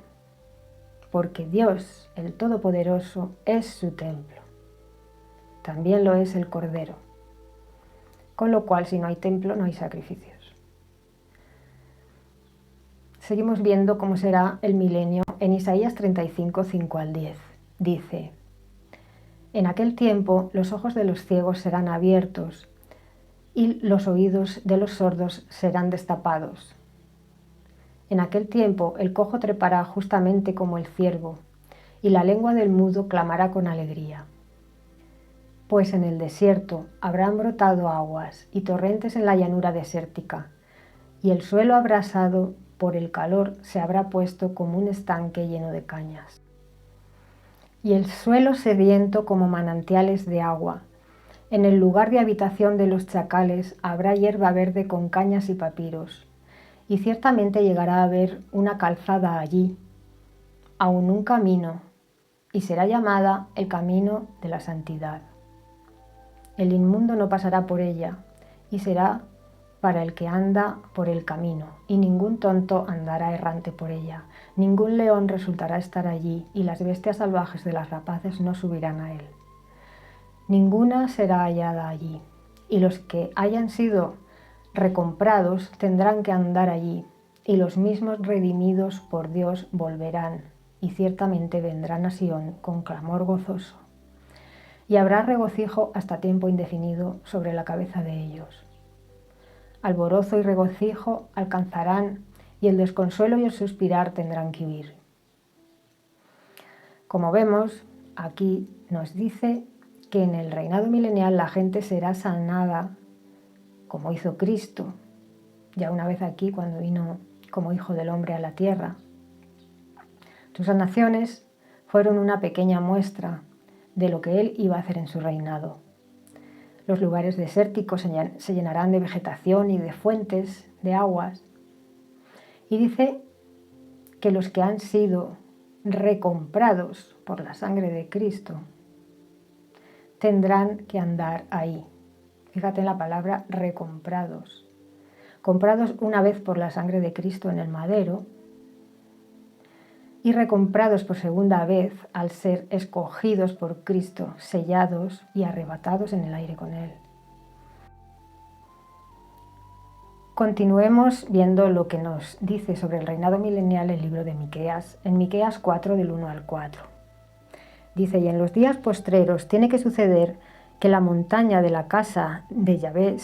porque Dios, el Todopoderoso, es su templo. También lo es el Cordero». Con lo cual, si no hay templo, no hay sacrificios. Seguimos viendo cómo será el milenio en Isaías 35, 5 al 10. Dice: «En aquel tiempo los ojos de los ciegos serán abiertos y los oídos de los sordos serán destapados. En aquel tiempo el cojo trepará justamente como el ciervo, y la lengua del mudo clamará con alegría. Pues en el desierto habrán brotado aguas y torrentes en la llanura desértica, y el suelo abrasado por el calor se habrá puesto como un estanque lleno de cañas. Y el suelo sediento como manantiales de agua. En el lugar de habitación de los chacales habrá hierba verde con cañas y papiros, y ciertamente llegará a haber una calzada allí, aun un camino, y será llamada el camino de la santidad. El inmundo no pasará por ella, y será para el que anda por el camino, y ningún tonto andará errante por ella. Ningún león resultará estar allí, y las bestias salvajes de las rapaces no subirán a él. Ninguna será hallada allí, y los que hayan sido recomprados tendrán que andar allí, y los mismos redimidos por Dios volverán, y ciertamente vendrán a Sión con clamor gozoso. Y habrá regocijo hasta tiempo indefinido sobre la cabeza de ellos. Alborozo y regocijo alcanzarán, y el desconsuelo y el suspirar tendrán que huir. Como vemos, aquí nos dice que en el reinado milenial la gente será sanada como hizo Cristo, ya una vez aquí cuando vino como Hijo del Hombre a la tierra. Sus sanaciones fueron una pequeña muestra de lo que Él iba a hacer en su reinado. Los lugares desérticos se llenarán de vegetación y de fuentes de aguas. Y dice que los que han sido recomprados por la sangre de Cristo tendrán que andar ahí. Fíjate en la palabra recomprados. Comprados una vez por la sangre de Cristo en el madero y recomprados por segunda vez al ser escogidos por Cristo, sellados y arrebatados en el aire con Él. Continuemos viendo lo que nos dice sobre el reinado milenial el libro de Miqueas, en Miqueas 4 del 1 al 4. Dice, y en los días postreros tiene que suceder que la montaña de la casa de Yahvé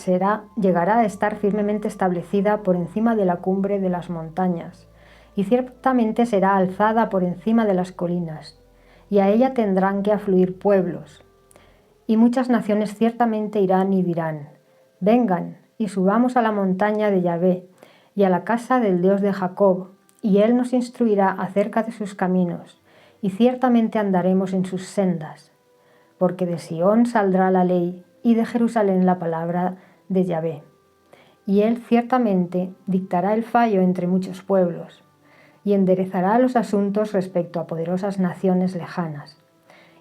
llegará a estar firmemente establecida por encima de la cumbre de las montañas, y ciertamente será alzada por encima de las colinas, y a ella tendrán que afluir pueblos. Y muchas naciones ciertamente irán y dirán, vengan y subamos a la montaña de Yahvé y a la casa del Dios de Jacob, y Él nos instruirá acerca de sus caminos, y ciertamente andaremos en sus sendas. Porque de Sión saldrá la ley y de Jerusalén la palabra de Yahvé. Y Él ciertamente dictará el fallo entre muchos pueblos, y enderezará los asuntos respecto a poderosas naciones lejanas.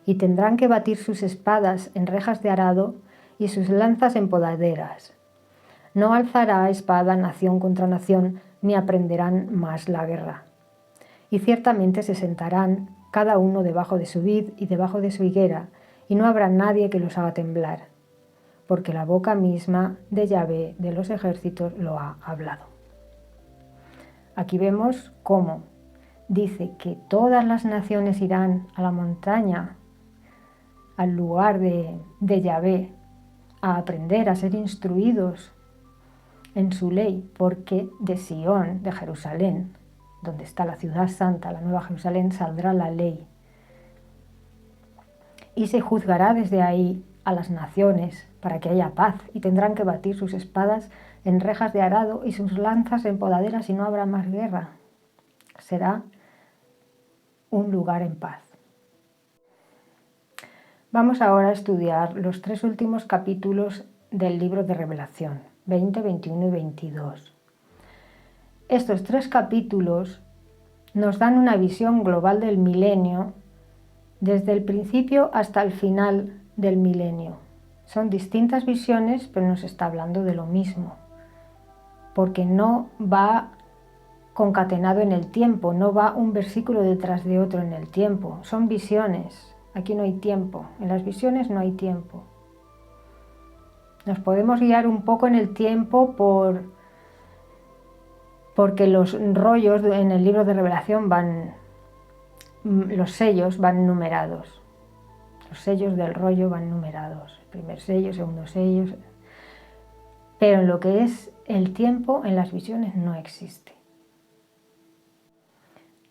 Y tendrán que batir sus espadas en rejas de arado y sus lanzas en podaderas. No alzará espada nación contra nación, ni aprenderán más la guerra. Y ciertamente se sentarán cada uno debajo de su vid y debajo de su higuera, y no habrá nadie que los haga temblar, porque la boca misma de Yahvé de los ejércitos lo ha hablado. Aquí vemos cómo dice que todas las naciones irán a la montaña, al lugar de Yahvé, a aprender, a ser instruidos en su ley, porque de Sión, de Jerusalén, donde está la ciudad santa, la nueva Jerusalén, saldrá la ley. Y se juzgará desde ahí a las naciones para que haya paz, y tendrán que batir sus espadas en rejas de arado y sus lanzas en podaderas, y no habrá más guerra. Será un lugar en paz. Vamos ahora a estudiar los 3 últimos capítulos del libro de Revelación, 20, 21 y 22. Estos 3 capítulos nos dan una visión global del milenio desde el principio hasta el final del milenio. Son distintas visiones, pero nos está hablando de lo mismo, porque no va concatenado en el tiempo, no va un versículo detrás de otro en el tiempo. Son visiones, aquí no hay tiempo, en las visiones no hay tiempo. Nos podemos guiar un poco en el tiempo porque los rollos en el libro de Revelación los sellos van numerados. Los sellos del rollo van numerados. El primer sello, segundo sello. Pero en lo que es el tiempo, en las visiones no existe.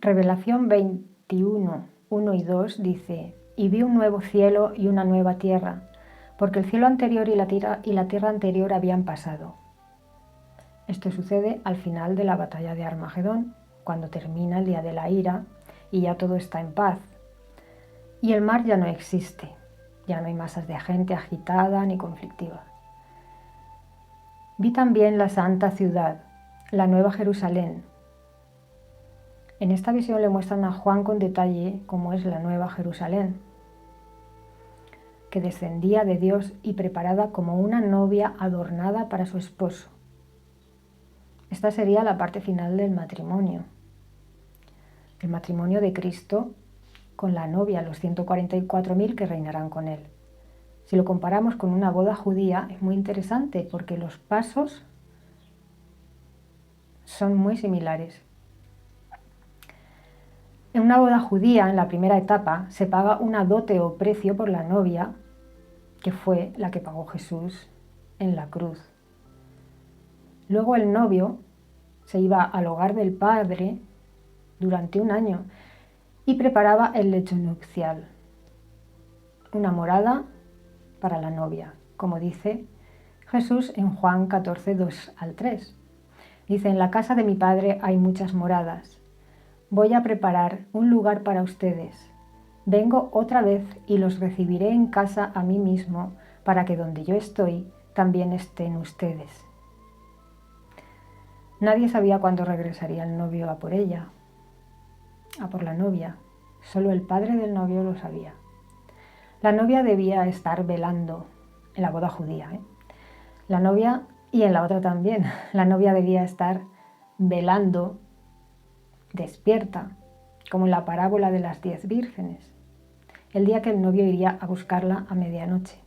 Revelación 21, 1 y 2 dice, y vi un nuevo cielo y una nueva tierra, porque el cielo anterior y la tierra anterior habían pasado. Esto sucede al final de la batalla de Armagedón, cuando termina el día de la ira y ya todo está en paz. Y el mar ya no existe, ya no hay masas de gente agitada ni conflictiva. Vi también la santa ciudad, la nueva Jerusalén. En esta visión le muestran a Juan con detalle cómo es la nueva Jerusalén, que descendía de Dios y preparada como una novia adornada para su esposo. Esta sería la parte final del matrimonio. El matrimonio de Cristo con la novia, los 144.000 que reinarán con él. Si lo comparamos con una boda judía, es muy interesante porque los pasos son muy similares. En una boda judía, en la primera etapa, se paga una dote o precio por la novia, que fue la que pagó Jesús en la cruz. Luego el novio se iba al hogar del padre durante un año y preparaba el lecho nupcial, una morada para la novia, como dice Jesús en Juan 14, 2 al 3. Dice: en la casa de mi padre hay muchas moradas. Voy a preparar un lugar para ustedes. Vengo otra vez y los recibiré en casa a mí mismo, para que donde yo estoy también estén ustedes. Nadie sabía cuándo regresaría el novio a por ella, a por la novia. Solo el padre del novio lo sabía. La novia debía estar velando en la boda judía, La novia, y en la otra también, la novia debía estar velando, despierta, como en la parábola de las 10 vírgenes, el día que el novio iría a buscarla a medianoche.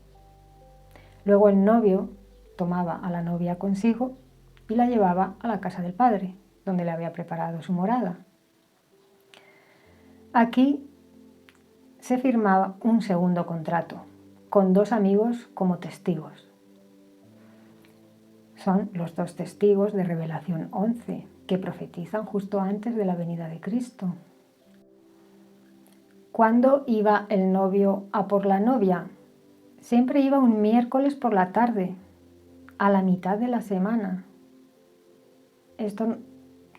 Luego el novio tomaba a la novia consigo y la llevaba a la casa del padre, donde le había preparado su morada. Aquí se firmaba un segundo contrato, con 2 amigos como testigos. Son los 2 testigos de Revelación 11, que profetizan justo antes de la venida de Cristo. ¿Cuándo iba el novio a por la novia? Siempre iba un miércoles por la tarde, a la mitad de la semana. Esto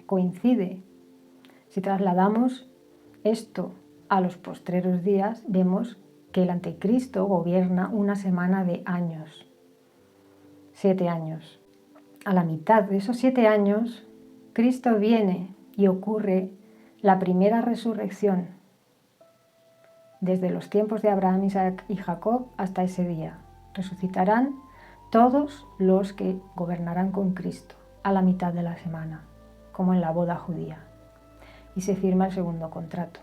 coincide. Si trasladamos esto a los postreros días, vemos que el anticristo gobierna una semana de años, 7 años. A la mitad de esos 7 años, Cristo viene y ocurre la primera resurrección, desde los tiempos de Abraham, Isaac y Jacob hasta ese día. Resucitarán todos los que gobernarán con Cristo a la mitad de la semana, como en la boda judía, y se firma el segundo contrato.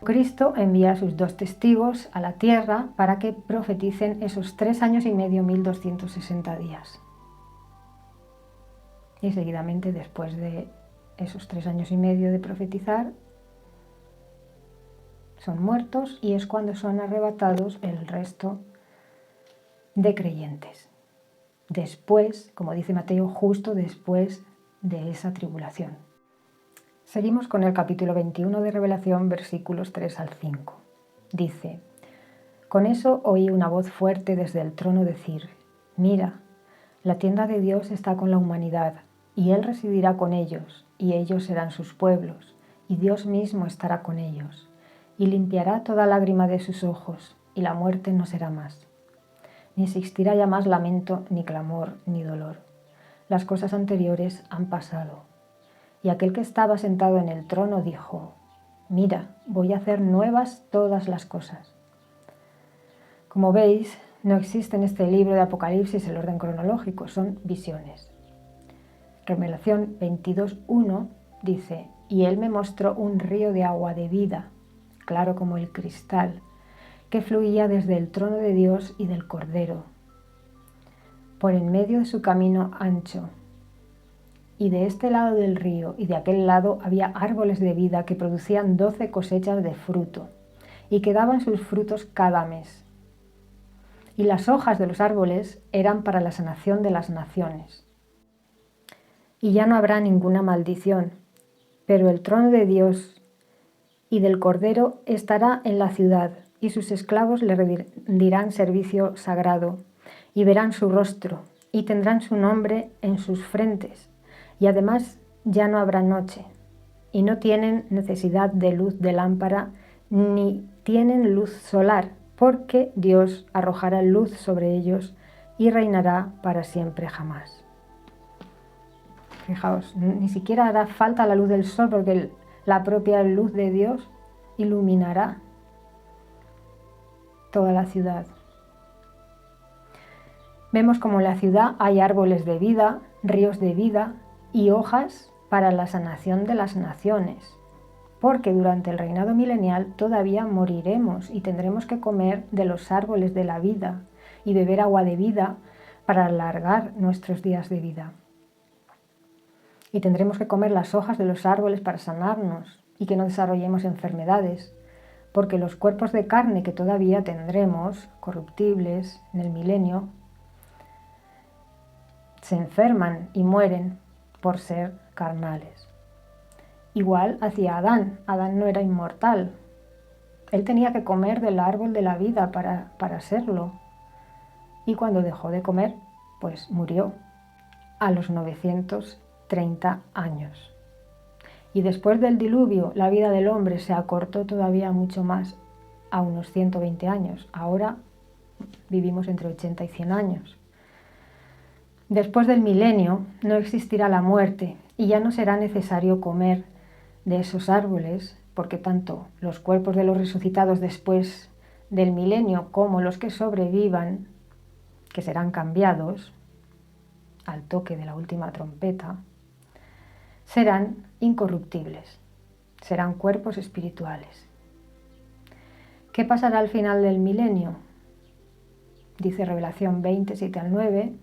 Cristo envía a sus 2 testigos a la tierra para que profeticen esos 3 años y medio, 1260 días. Y seguidamente, después de esos 3 años y medio de profetizar, son muertos y es cuando son arrebatados el resto de creyentes. Después, como dice Mateo, justo después de esa tribulación. Seguimos con el capítulo 21 de Revelación, versículos 3 al 5. Dice: con eso oí una voz fuerte desde el trono decir: mira, la tienda de Dios está con la humanidad, y Él residirá con ellos, y ellos serán sus pueblos, y Dios mismo estará con ellos, y limpiará toda lágrima de sus ojos, y la muerte no será más. Ni existirá ya más lamento, ni clamor, ni dolor. Las cosas anteriores han pasado. Y aquel que estaba sentado en el trono dijo: mira, voy a hacer nuevas todas las cosas. Como veis, no existe en este libro de Apocalipsis el orden cronológico, son visiones. Revelación 22:1 dice: y él me mostró un río de agua de vida, claro como el cristal, que fluía desde el trono de Dios y del Cordero, por en medio de su camino ancho. Y de este lado del río y de aquel lado había árboles de vida que producían 12 cosechas de fruto, y que daban sus frutos cada mes. Y las hojas de los árboles eran para la sanación de las naciones. Y ya no habrá ninguna maldición, pero el trono de Dios y del Cordero estará en la ciudad, y sus esclavos le rendirán servicio sagrado, y verán su rostro, y tendrán su nombre en sus frentes. Y además ya no habrá noche, y no tienen necesidad de luz de lámpara, ni tienen luz solar, porque Dios arrojará luz sobre ellos y reinará para siempre jamás. Fijaos, ni siquiera hará falta la luz del sol, porque la propia luz de Dios iluminará toda la ciudad. Vemos como en la ciudad hay árboles de vida, ríos de vida y hojas para la sanación de las naciones, porque durante el reinado milenial todavía moriremos y tendremos que comer de los árboles de la vida y beber agua de vida para alargar nuestros días de vida. Y tendremos que comer las hojas de los árboles para sanarnos y que no desarrollemos enfermedades, porque los cuerpos de carne que todavía tendremos, corruptibles, en el milenio, se enferman y mueren por ser carnales. Igual hacía Adán. Adán no era inmortal. Él tenía que comer del árbol de la vida para serlo. Y cuando dejó de comer, pues murió a los 930 años. Y después del diluvio, la vida del hombre se acortó todavía mucho más, a unos 120 años. Ahora vivimos entre 80 y 100 años. Después del milenio no existirá la muerte y ya no será necesario comer de esos árboles, porque tanto los cuerpos de los resucitados después del milenio como los que sobrevivan, que serán cambiados al toque de la última trompeta, serán incorruptibles, serán cuerpos espirituales. ¿Qué pasará al final del milenio? Dice Revelación 20, 7 al 9.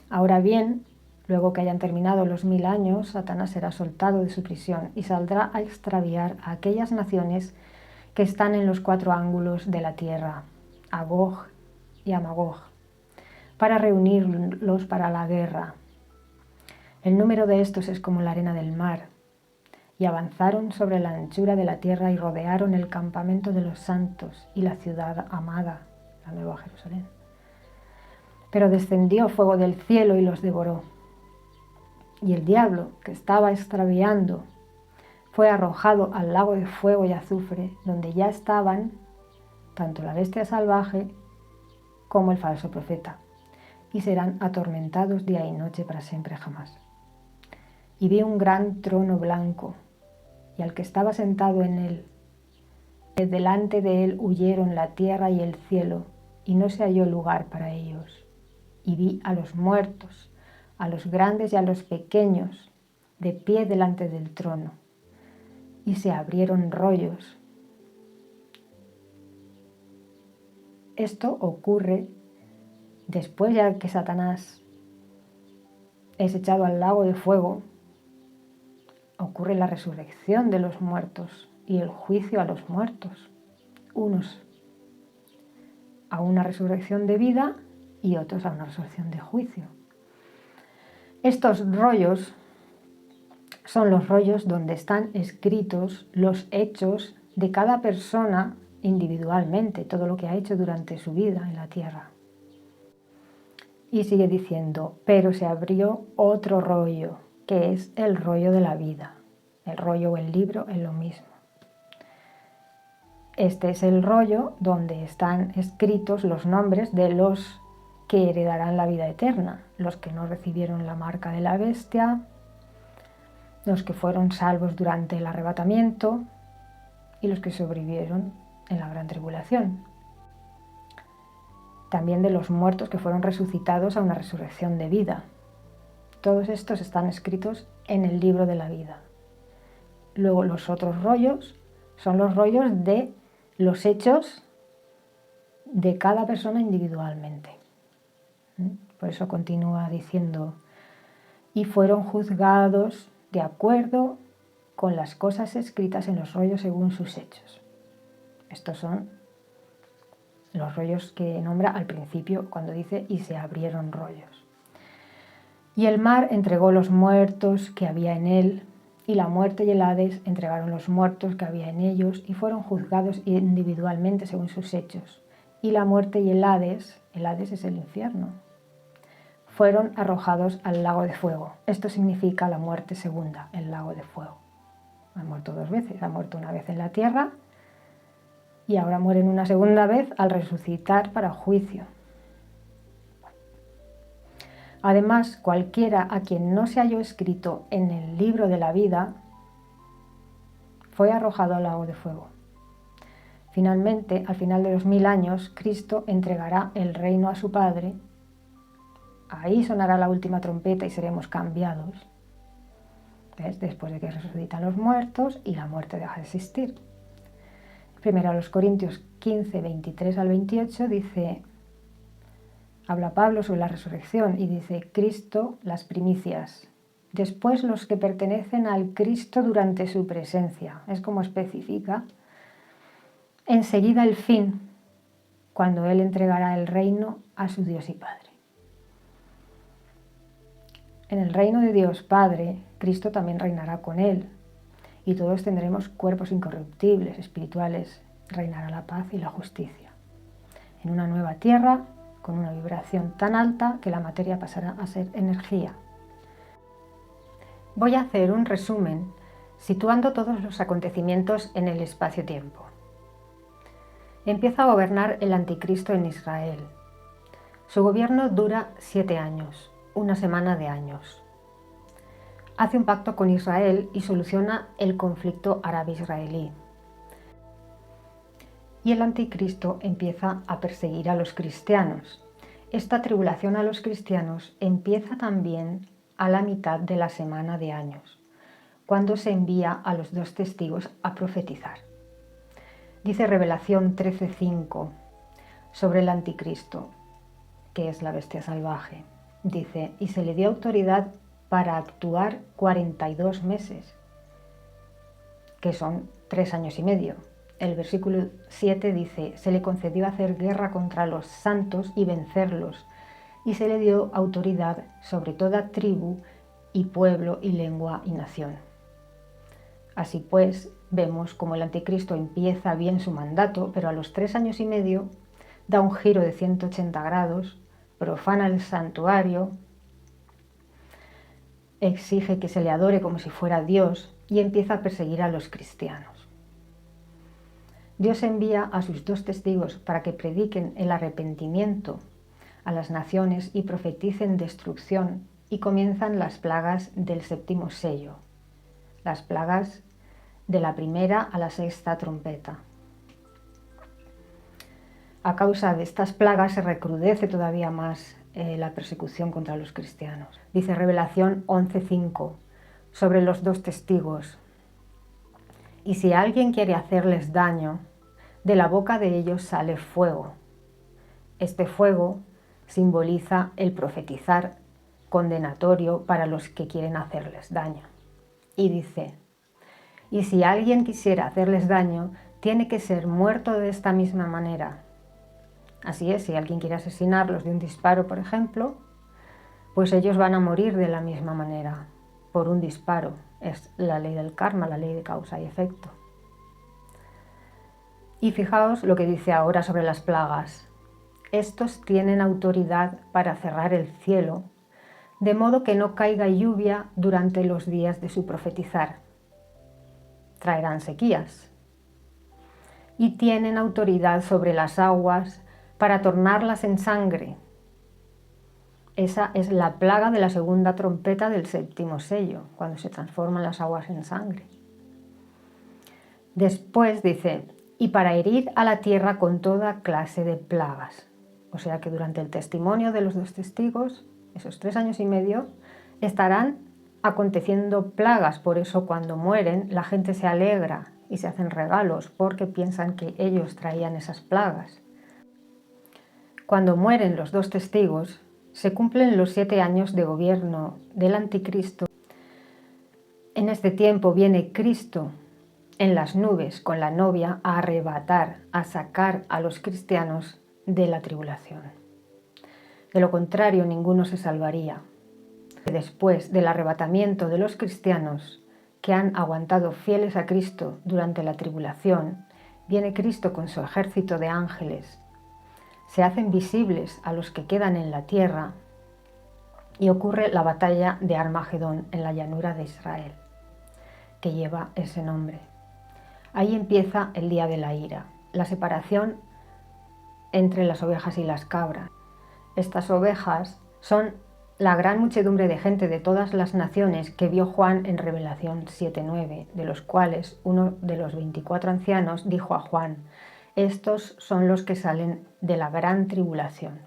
Ahora bien, luego que hayan terminado los 1000 años, Satanás será soltado de su prisión y saldrá a extraviar a aquellas naciones que están en los 4 ángulos de la tierra, a Gog y a Magog, para reunirlos para la guerra. El número de estos es como la arena del mar. Y avanzaron sobre la anchura de la tierra y rodearon el campamento de los santos y la ciudad amada, la Nueva Jerusalén. Pero descendió fuego del cielo y los devoró. Y el diablo, que estaba extraviando, fue arrojado al lago de fuego y azufre, donde ya estaban tanto la bestia salvaje como el falso profeta, y serán atormentados día y noche para siempre jamás. Y vi un gran trono blanco, y al que estaba sentado en él. Delante de él huyeron la tierra y el cielo, y no se halló lugar para ellos. Y vi a los muertos, a los grandes y a los pequeños, de pie delante del trono, y se abrieron rollos. Esto ocurre después ya que Satanás es echado al lago de fuego. Ocurre la resurrección de los muertos y el juicio a los muertos, unos a una resurrección de vida y otros a una resurrección de juicio. Estos rollos son los rollos donde están escritos los hechos de cada persona individualmente, todo lo que ha hecho durante su vida en la tierra. Y sigue diciendo, pero se abrió otro rollo, que es el rollo de la vida. El rollo o el libro es lo mismo. Este es el rollo donde están escritos los nombres de los que heredarán la vida eterna, los que no recibieron la marca de la bestia, los que fueron salvos durante el arrebatamiento y los que sobrevivieron en la gran tribulación. También de los muertos que fueron resucitados a una resurrección de vida. Todos estos están escritos en el libro de la vida. Luego los otros rollos son los rollos de los hechos de cada persona individualmente. Por eso continúa diciendo, y fueron juzgados de acuerdo con las cosas escritas en los rollos según sus hechos. Estos son los rollos que nombra al principio cuando dice, y se abrieron rollos. Y el mar entregó los muertos que había en él, y la muerte y el Hades entregaron los muertos que había en ellos, y fueron juzgados individualmente según sus hechos. Y la muerte y el Hades es el infierno, fueron arrojados al lago de fuego. Esto significa la muerte segunda, el lago de fuego. Ha muerto 2 veces, ha muerto una vez en la tierra, y ahora mueren una segunda vez al resucitar para juicio. Además, cualquiera a quien no se halló escrito en el libro de la vida fue arrojado al lago de fuego. Finalmente, al final de los 1000 años, Cristo entregará el reino a su Padre. Ahí sonará la última trompeta y seremos cambiados. ¿Ves? Después de que resucitan los muertos y la muerte deja de existir. Primero a los Corintios 15, 23 al 28 dice, habla Pablo sobre la resurrección y dice, Cristo las primicias después los que pertenecen al Cristo durante su presencia. Es como especifica. Enseguida el fin, cuando Él entregará el reino a su Dios y Padre. En el reino de Dios Padre, Cristo también reinará con Él, y todos tendremos cuerpos incorruptibles, espirituales. Reinará la paz y la justicia. En una nueva tierra, con una vibración tan alta que la materia pasará a ser energía. Voy a hacer un resumen situando todos los acontecimientos en el espacio-tiempo. Empieza a gobernar el anticristo en Israel. Su gobierno dura 7 años, una semana de años. Hace un pacto con Israel y soluciona el conflicto árabe-israelí. Y el anticristo empieza a perseguir a los cristianos. Esta tribulación a los cristianos empieza también a la mitad de la semana de años, cuando se envía a los 2 testigos a profetizar. Dice Revelación 13:5 sobre el anticristo, que es la bestia salvaje. Dice, y se le dio autoridad para actuar 42 meses, que son 3 años y medio. El versículo 7 dice, se le concedió hacer guerra contra los santos y vencerlos, y se le dio autoridad sobre toda tribu y pueblo y lengua y nación. Así pues, vemos como el anticristo empieza bien su mandato, pero a los 3 años y medio da un giro de 180 grados, profana el santuario, exige que se le adore como si fuera Dios y empieza a perseguir a los cristianos. Dios envía a sus 2 testigos para que prediquen el arrepentimiento a las naciones y profeticen destrucción, y comienzan las plagas del 7º sello, las plagas de la 1ª a la 6ª trompeta. A causa de estas plagas se recrudece todavía más la persecución contra los cristianos. Dice Revelación 11:5 sobre los 2 testigos. Y si alguien quiere hacerles daño, de la boca de ellos sale fuego. Este fuego simboliza el profetizar condenatorio para los que quieren hacerles daño. Y dice, y si alguien quisiera hacerles daño, tiene que ser muerto de esta misma manera. Así es, si alguien quiere asesinarlos de un disparo, por ejemplo, pues ellos van a morir de la misma manera, por un disparo. Es la ley del karma, la ley de causa y efecto. Y fijaos lo que dice ahora sobre las plagas. Estos tienen autoridad para cerrar el cielo, de modo que no caiga lluvia durante los días de su profetizar. Traerán sequías. Y tienen autoridad sobre las aguas para tornarlas en sangre. Esa es la plaga de la 2ª trompeta del 7º sello, cuando se transforman las aguas en sangre. Después dice, y para herir a la tierra con toda clase de plagas. O sea que durante el testimonio de los 2 testigos, esos 3 años y medio, estarán aconteciendo plagas. Por eso cuando mueren la gente se alegra y se hacen regalos, porque piensan que ellos traían esas plagas. Cuando mueren los 2 testigos, se cumplen los 7 años de gobierno del anticristo. En este tiempo viene Cristo en las nubes con la novia a arrebatar, a sacar a los cristianos de la tribulación. De lo contrario, ninguno se salvaría. Después del arrebatamiento de los cristianos que han aguantado fieles a Cristo durante la tribulación, viene Cristo con su ejército de ángeles. Se hacen visibles a los que quedan en la tierra y ocurre la batalla de Armagedón en la llanura de Israel, que lleva ese nombre. Ahí empieza el día de la ira, la separación entre las ovejas y las cabras. Estas ovejas son la gran muchedumbre de gente de todas las naciones que vio Juan en Revelación 7:9, de los cuales uno de los 24 ancianos dijo a Juan, estos son los que salen de la gran tribulación.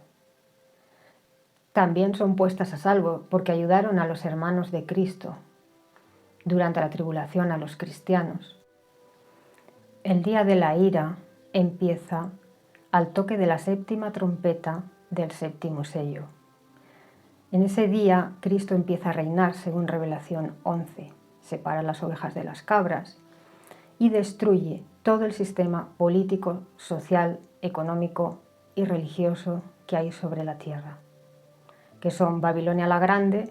También son puestas a salvo porque ayudaron a los hermanos de Cristo durante la tribulación a los cristianos. El día de la ira empieza al toque de la 7ª trompeta del 7º sello. En ese día Cristo empieza a reinar según Revelación 11, separa las ovejas de las cabras y destruye todo el sistema político, social, económico y religioso que hay sobre la tierra, que son Babilonia la Grande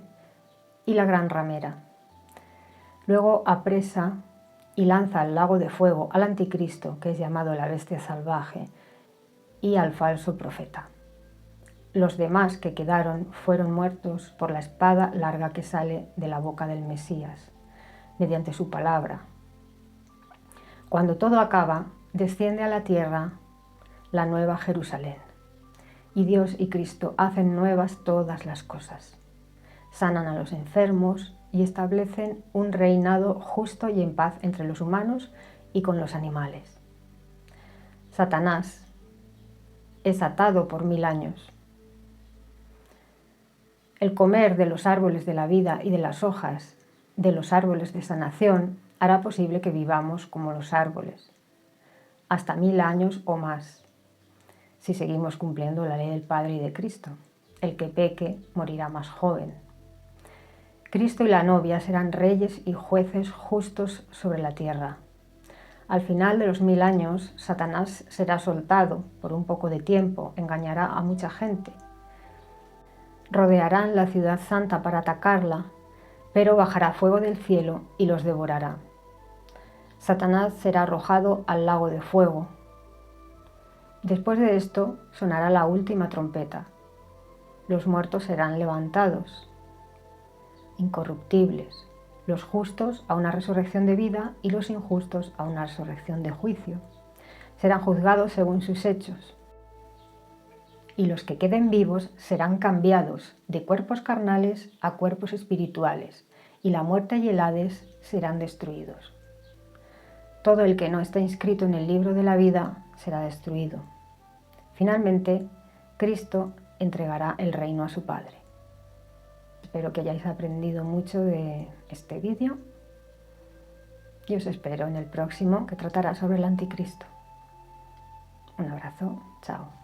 y la Gran Ramera. Luego apresa y lanza al lago de fuego al anticristo, que es llamado la bestia salvaje, y al falso profeta. Los demás que quedaron fueron muertos por la espada larga que sale de la boca del Mesías, mediante su palabra. Cuando todo acaba, desciende a la tierra la nueva Jerusalén, y Dios y Cristo hacen nuevas todas las cosas. Sanan a los enfermos y establecen un reinado justo y en paz entre los humanos y con los animales. Satanás es atado por 1000 años. El comer de los árboles de la vida y de las hojas de los árboles de sanación hará posible que vivamos como los árboles, hasta 1000 años o más, si seguimos cumpliendo la ley del Padre y de Cristo. El que peque morirá más joven. Cristo y la novia serán reyes y jueces justos sobre la tierra. Al final de los 1000 años, Satanás será soltado por un poco de tiempo, engañará a mucha gente. Rodearán la ciudad santa para atacarla, pero bajará fuego del cielo y los devorará. Satanás será arrojado al lago de fuego. Después de esto sonará la última trompeta. Los muertos serán levantados, incorruptibles, los justos a una resurrección de vida y los injustos a una resurrección de juicio. Serán juzgados según sus hechos. Y los que queden vivos serán cambiados de cuerpos carnales a cuerpos espirituales, y la muerte y el Hades serán destruidos. Todo el que no está inscrito en el libro de la vida será destruido. Finalmente, Cristo entregará el reino a su Padre. Espero que hayáis aprendido mucho de este vídeo y os espero en el próximo, que tratará sobre el anticristo. Un abrazo, chao.